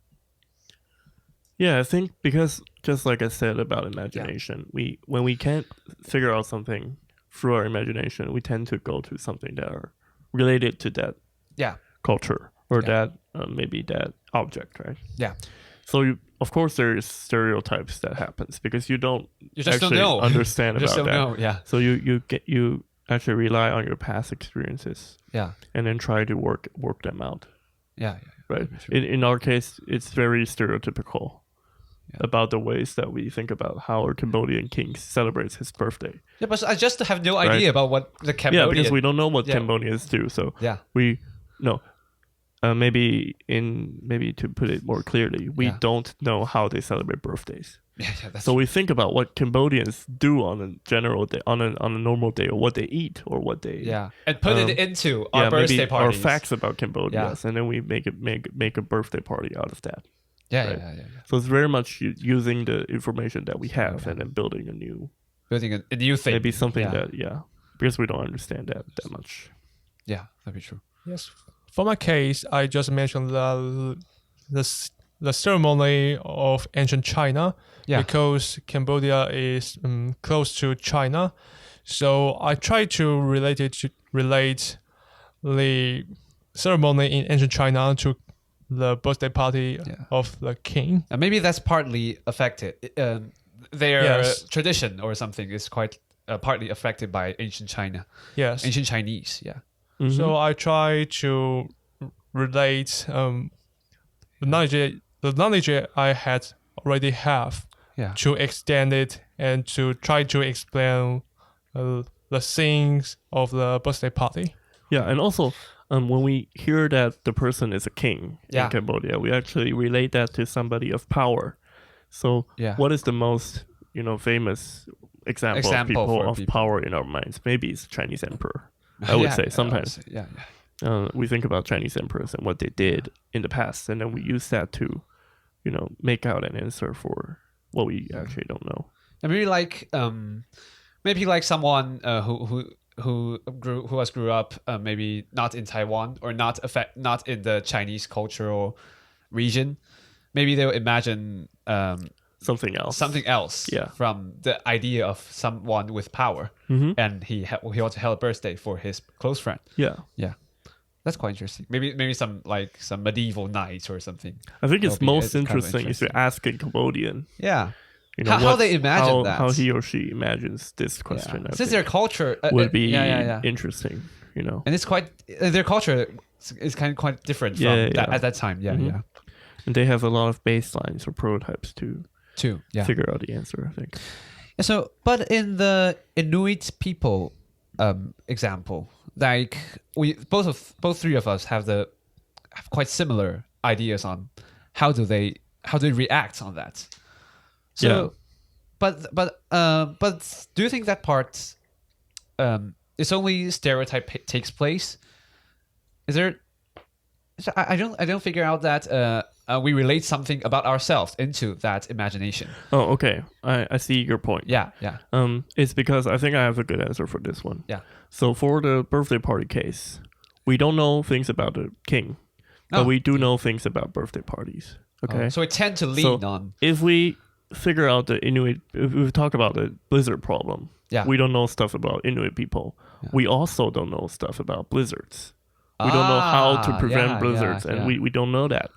Yeah, I think because just like I said about imagination, when we can't figure out something through our imagination, we tend to go to something that are related to that culture or that maybe that object, right?
Yeah.
So of course there's stereotypes that happens because you just actually
don't know.
Understand about
don't
that.
Know, yeah.
So you actually rely on your past experiences.
Yeah.
And then try to work them out.
Yeah.
Right. In our case, it's very stereotypical about the ways that we think about how a Cambodian king celebrates his birthday.
Yeah, but I just have no idea about what the Cambodian...
Yeah, because we don't know what Cambodians do. So maybe to put it more clearly, we don't know how they celebrate birthdays. So we think about what Cambodians do on a general day, on a normal day, or what they eat, or what they
and put it into our birthday parties.
Our facts about Cambodia, and then we make a birthday party out of that.
Yeah.
So it's very much using the information that we have and then building a new thing. Maybe something that because we don't understand that much.
Yeah, that'd be true.
Yes. For my case, I just mentioned the ceremony of ancient China because Cambodia is close to China. So I try to relate the ceremony in ancient China to the birthday party of the king.
And maybe that's partly affected. Their tradition or something is quite partly affected by ancient China.
Yes.
Ancient Chinese,
Mm-hmm. So I try to relate the knowledge I had already have to extend it and to try to explain the things of the birthday party.
Yeah, and also when we hear that the person is a king in Cambodia, we actually relate that to somebody of power. So what is the most famous example of people of power in our minds? Maybe it's Chinese emperor. I would say sometimes. We think about Chinese emperors and what they did in the past, and then we use that to, make out an answer for what we actually don't know.
And maybe like someone who grew up maybe not in Taiwan or not in the Chinese cultural region. Maybe they'll imagine
something else
from the idea of someone with power, and he also held a birthday for his close friend. That's quite interesting. Maybe some medieval knights or something.
I think it's most interesting if you ask a Cambodian
how they imagine that,
how he or she imagines this question.
Since their culture
would be interesting,
and it's quite their culture is kind of quite different from at that time.
And they have a lot of baselines or prototypes to figure out the answer, I think.
So, but in the Inuit people example, like both three of us have quite similar ideas on how they react on that. So, but do you think that part is only stereotype takes place? Is there? I don't figure out that we relate something about ourselves into that imagination.
Oh, okay. I see your point.
Yeah.
It's because I think I have a good answer for this one.
Yeah.
So for the birthday party case, we don't know things about the king, but we do know things about birthday parties. Okay.
So we tend to lean on.
If we figure out the Inuit, if we talk about the blizzard problem, we don't know stuff about Inuit people. Yeah. We also don't know stuff about blizzards. We don't know how to prevent blizzards, and we don't know that.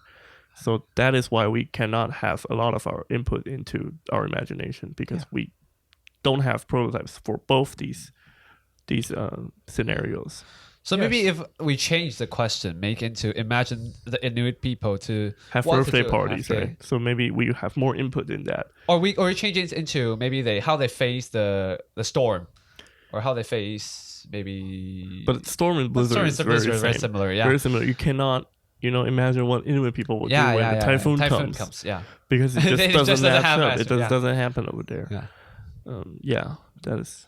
So that is why we cannot have a lot of our input into our imagination, because we don't have prototypes for both these scenarios.
So maybe if we change the question, make into imagine the Inuit people to
have birthday parties, right? So maybe we have more input in that.
Or we change it into maybe how they face the storm, or how they face maybe.
But storm and blizzard is very
similar. Yeah,
very similar. You cannot imagine what Inuit people would do when the typhoon comes.
Yeah,
because it just doesn't match up. It just doesn't happen over there.
Yeah,
that is.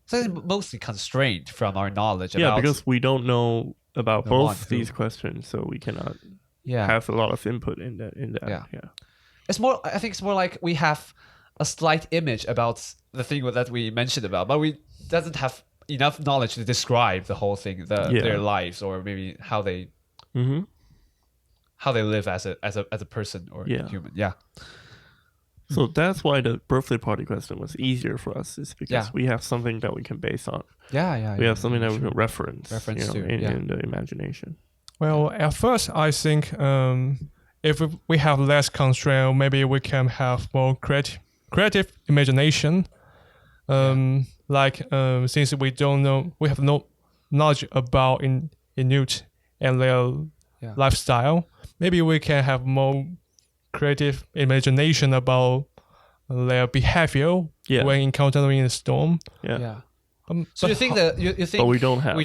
So it's mostly constrained from our knowledge. About
because we don't know about both these questions, so we cannot have a lot of input in that. Yeah.
It's more. I think it's more like we have a slight image about the thing that we mentioned about, but we doesn't have enough knowledge to describe the whole thing, their lives, or maybe how they live as a person or human. Yeah.
So that's why the birthday party question was easier for us, is because we have something that we can base on. We have something that we can reference in the imagination.
Well, at first, I think if we have less constraint, maybe we can have more creative imagination. Since we have no knowledge about Inuit and their lifestyle, maybe we can have more creative imagination about their behavior when encountering a storm.
So you think
but we don't have.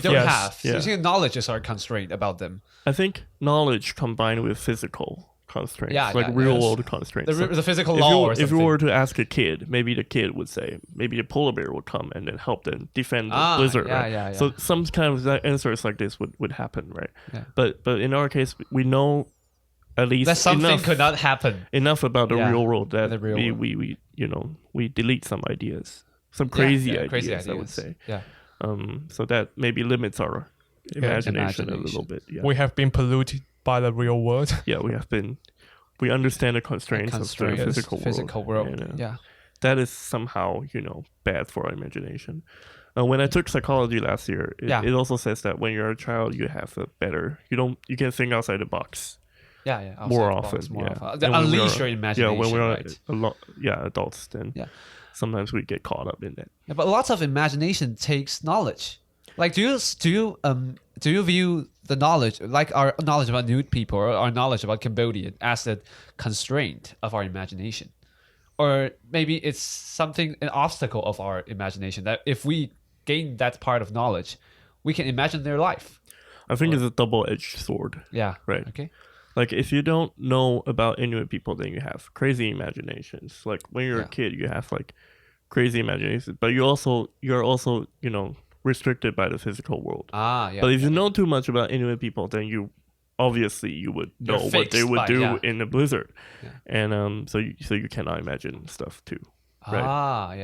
So you think knowledges are constrained about them?
I think knowledge combined with physical constraints, real world constraints.
The physical law.
If you were to ask a kid, maybe the kid would say, maybe the polar bear would come and then help them defend the blizzard. So some kind of answers like this would happen, right? But in our case, we know at least
that something could not happen
enough about the real world that we delete some ideas, some crazy ideas, I would say. So that maybe limits our imagination a little bit.
We have been polluted by the real world.
We understand the constraints of the physical world. And, that is somehow bad for our imagination. When I took psychology last year, it also says that when you're a child, you have a better you can think outside the box. More often.
Unleash your imagination.
When we're adults, then sometimes we get caught up in that.
But lots of imagination takes knowledge. Like, do you view the knowledge, like our knowledge about Inuit people or our knowledge about Cambodian, as a constraint of our imagination, or maybe it's an obstacle of our imagination that if we gain that part of knowledge, we can imagine their life?
I think it's a double-edged sword. Right.
Okay.
Like, if you don't know about Inuit people, then you have crazy imaginations. Like, when you're a kid, you have like crazy imaginations, but you're also restricted by the physical world. But if you know too much about Inuit people, then you would know what they would do in the blizzard, and so you cannot imagine stuff too. Right?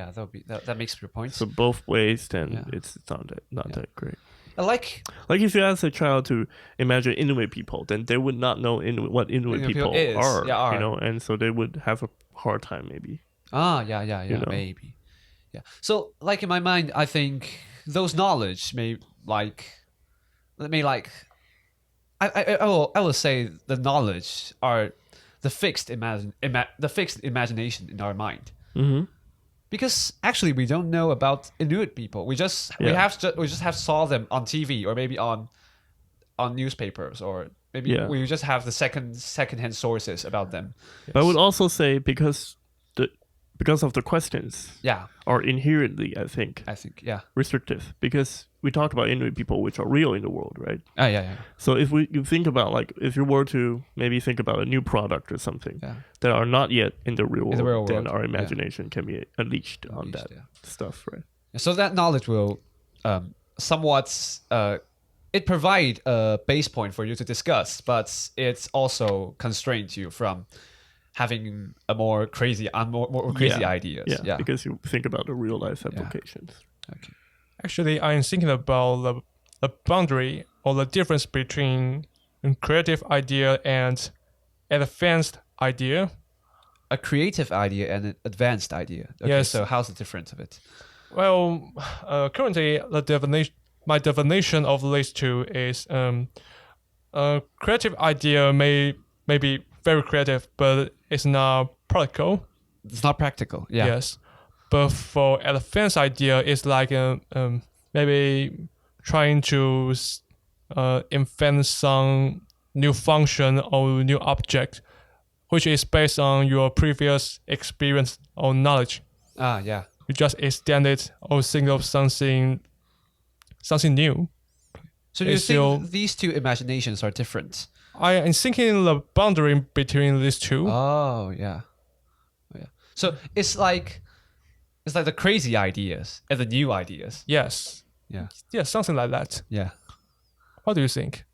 That makes your point.
So both ways, then it's not that great.
Like
if you ask a child to imagine Inuit people, then they would not know what Inuit people are, and so they would have a hard time maybe.
Maybe. So like in my mind, I think those knowledge I will say the knowledge are the fixed imagination in our mind. Because actually we don't know about Inuit people. We just have saw them on TV or maybe on newspapers, or maybe we just have the secondhand sources about them.
But I would also say because of the questions are inherently, I think restrictive, because we talk about Inuit people which are real in the world, right? So if you think about, if you were to maybe think about a new product or something that are not yet in the real world, then our imagination can be unleashed on that stuff, right?
So that knowledge will somewhat it provide a base point for you to discuss, but it's also constrained you from having a more crazy ideas.
Because you think about the real life applications.
Okay.
Actually, I'm thinking about the boundary or the difference between a creative idea and an advanced idea.
A creative idea and an advanced idea. Okay,
yes.
So how's the difference of it?
Well, currently my definition of these two is A creative idea may be very creative, but it's not practical.
It's not practical. Yeah.
Yes, but for advanced idea, it's like maybe trying to invent some new function or new object, which is based on your previous experience or knowledge.
Yeah.
You just extend it or think of something new.
So do you think these two imaginations are different?
I am thinking the boundary between these two.
Oh yeah. So it's like the crazy ideas and the new ideas.
Yes.
Yeah.
Yeah, something like that.
Yeah.
What do you think?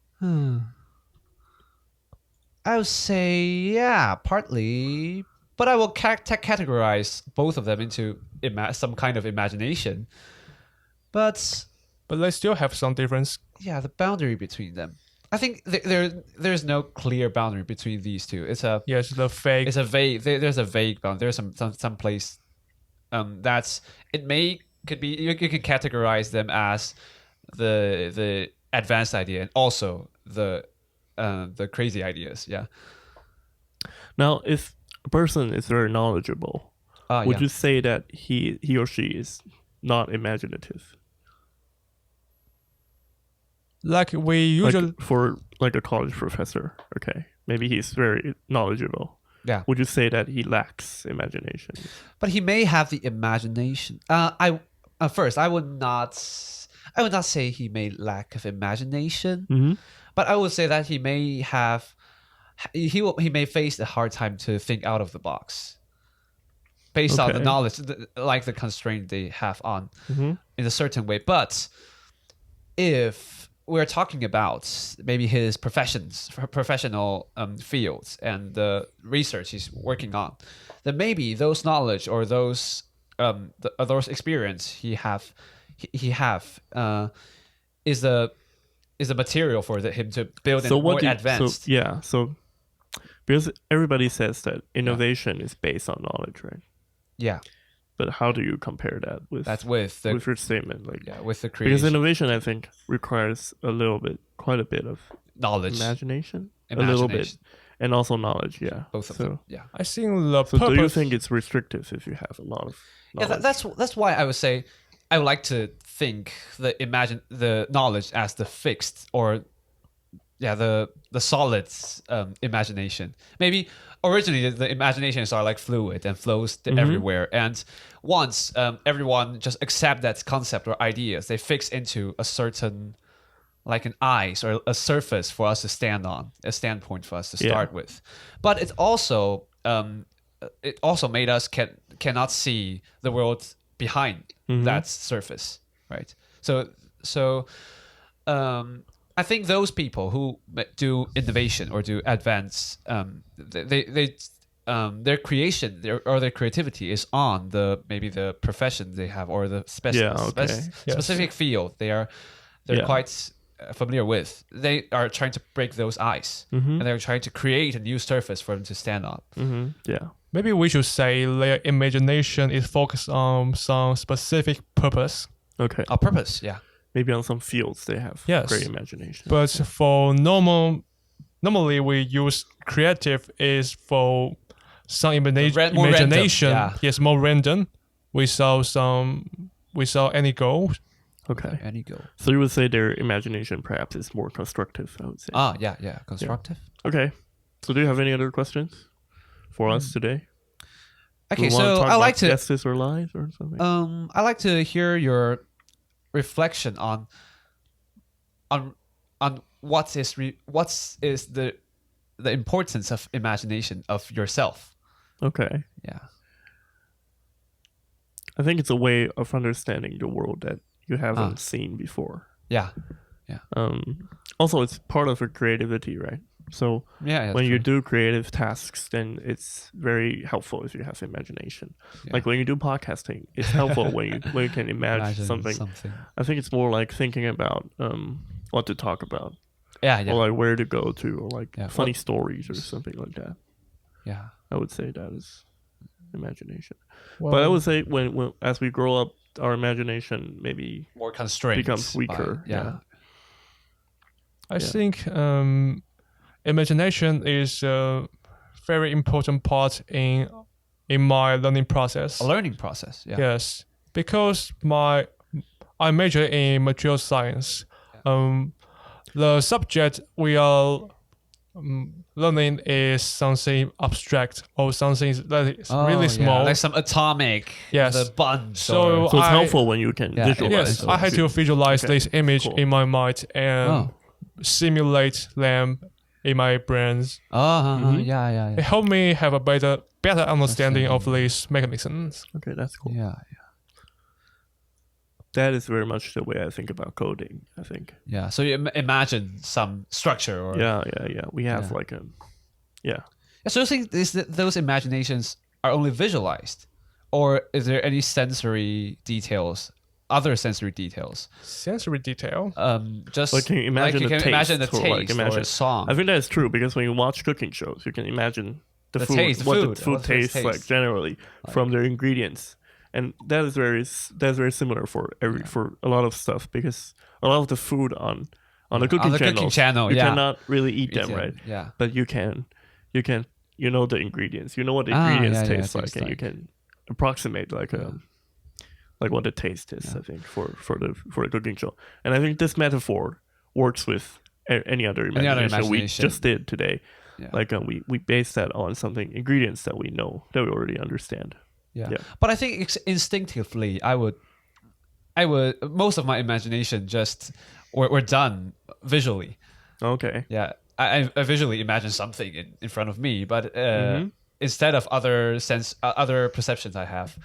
I would say yeah, partly, but I will categorize both of them into some kind of imagination. But
they still have some difference.
Yeah, the boundary between them. I think there's no clear boundary between these two. It's a
vague.
It's a vague. There's a vague boundary. There's some place that's could be you could categorize them as the advanced idea and also the crazy ideas. Yeah.
Now, if a person is very knowledgeable, would you say that he or she is not imaginative?
Like we usually
for a college professor, okay, maybe he's very knowledgeable.
Yeah.
Would you say that he lacks imagination?
But he may have the imagination. I would not say he may lack of imagination.
Mm-hmm.
But I would say that he may have. He may face a hard time to think out of the box, based on the knowledge, like the constraint they have on in a certain way. But if we're talking about maybe his professional fields and the research he's working on, then maybe those knowledge or those experience he have is a material for him to build more advanced.
So because everybody says that innovation is based on knowledge, right?
Yeah.
But how do you compare that with your statement?
With the creation.
Because innovation, I think, requires quite a bit of
knowledge,
imagination, a little bit, and also knowledge. Yeah,
both of them. Yeah,
I think the
purpose. So do you think it's restrictive if you have a lot of knowledge?
Yeah, that's why I would say I would like to think the knowledge as the fixed or the solid imagination. Maybe originally the imaginations are like fluid and flows everywhere, and once everyone just accept that concept or ideas, they fix into a certain, like an ice or a surface for us to stand on, a standpoint for us to start with. But it also made us cannot see the world behind that surface, right? So I think those people who do innovation or do advance, their creation or their creativity is on maybe the profession they have or the specific field they're quite familiar with. They are trying to break those ice, and they're trying to create a new surface for them to stand on.
Yeah.
Maybe we should say their imagination is focused on some specific purpose.
Okay.
A purpose, yeah.
Maybe on some fields they have great imagination.
But for normally we use creative is for some imagination. Yes, more random. Without any goal.
Okay.
Any goal.
So you would say their imagination perhaps is more constructive, I would say.
Yeah. Constructive.
Yeah. Okay. So do you have any other questions for us today?
Okay, so I like to
justice or lies or something.
I like to hear your reflection on what is the importance of imagination of yourself.
Okay.
Yeah.
I think it's a way of understanding the world that you haven't seen before.
Yeah.
Also, it's part of your creativity, right? So when you do creative tasks, then it's very helpful if you have imagination. Yeah. Like when you do podcasting, it's helpful when you can imagine something. I think it's more like thinking about what to talk about.
Yeah.
Or like where to go to, or like funny stories or something like that.
Yeah.
I would say that is imagination. Well, but I would say when as we grow up, our imagination maybe
more constrained
becomes weaker.
Yeah.
I think imagination is a very important part in my learning process.
A learning process, yeah.
Yes, because I major in material science. The subject we are learning is something abstract or something that is really small,
like some atomic, the bunch.
So
it's helpful when you can visualize.
Yes, I had to visualize this image in my mind and simulate them in my brains.
Yeah.
It helped me have a better understanding of these mechanisms.
Okay, that's cool.
Yeah.
That is very much the way I think about coding, I think.
Yeah. So you imagine some structure or
Yeah. We have like a
So you think those imaginations are only visualized, or is there any other sensory details?
Sensory detail.
Just
like can you imagine the taste
or a song.
I think that is true because when you watch cooking shows, you can imagine the food,
taste,
what
food,
the food tastes like generally from their ingredients. And that is very similar for a lot of stuff, because a lot of the food on the cooking channel you cannot really eat them, right?
Yeah.
But you can the ingredients. You know what the ingredients taste like, and you can approximate like what the taste is. I think for the cooking show, and I think this metaphor works with any other imagination we just did today.
Yeah.
Like we base that on ingredients that we know, that we already understand.
Yeah. But I think instinctively, I would most of my imagination just were done visually.
Okay.
Yeah, I visually imagine something in front of me, but instead of other perceptions I have.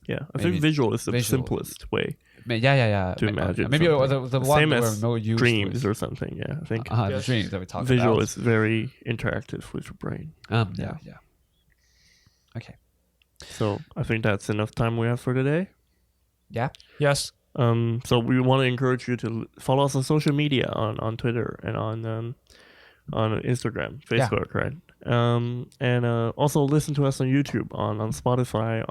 Yeah, I think visual is the simplest way.
Yeah.
To imagine.
Maybe the one
same
where
as
no use
dreams or something. Yeah, I think
the dreams that we talked about.
Visual is very interactive with your brain.
Yeah. Okay.
So I think that's enough time we have for today.
Yeah.
Yes.
So we want to encourage you to follow us on social media, on Twitter and on Instagram, Facebook, right? And also listen to us on YouTube, on Spotify,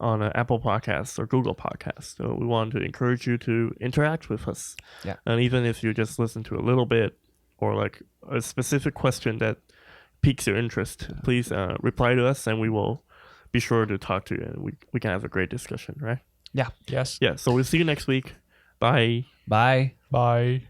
on Apple Podcasts or Google Podcasts. So we want to encourage you to interact with us.
Yeah.
And even if you just listen to a little bit, or like a specific question that piques your interest, please reply to us, and we will be sure to talk to you, and we can have a great discussion, right?
Yeah.
Yes.
Yeah. So we'll see you next week. Bye.
Bye.
Bye.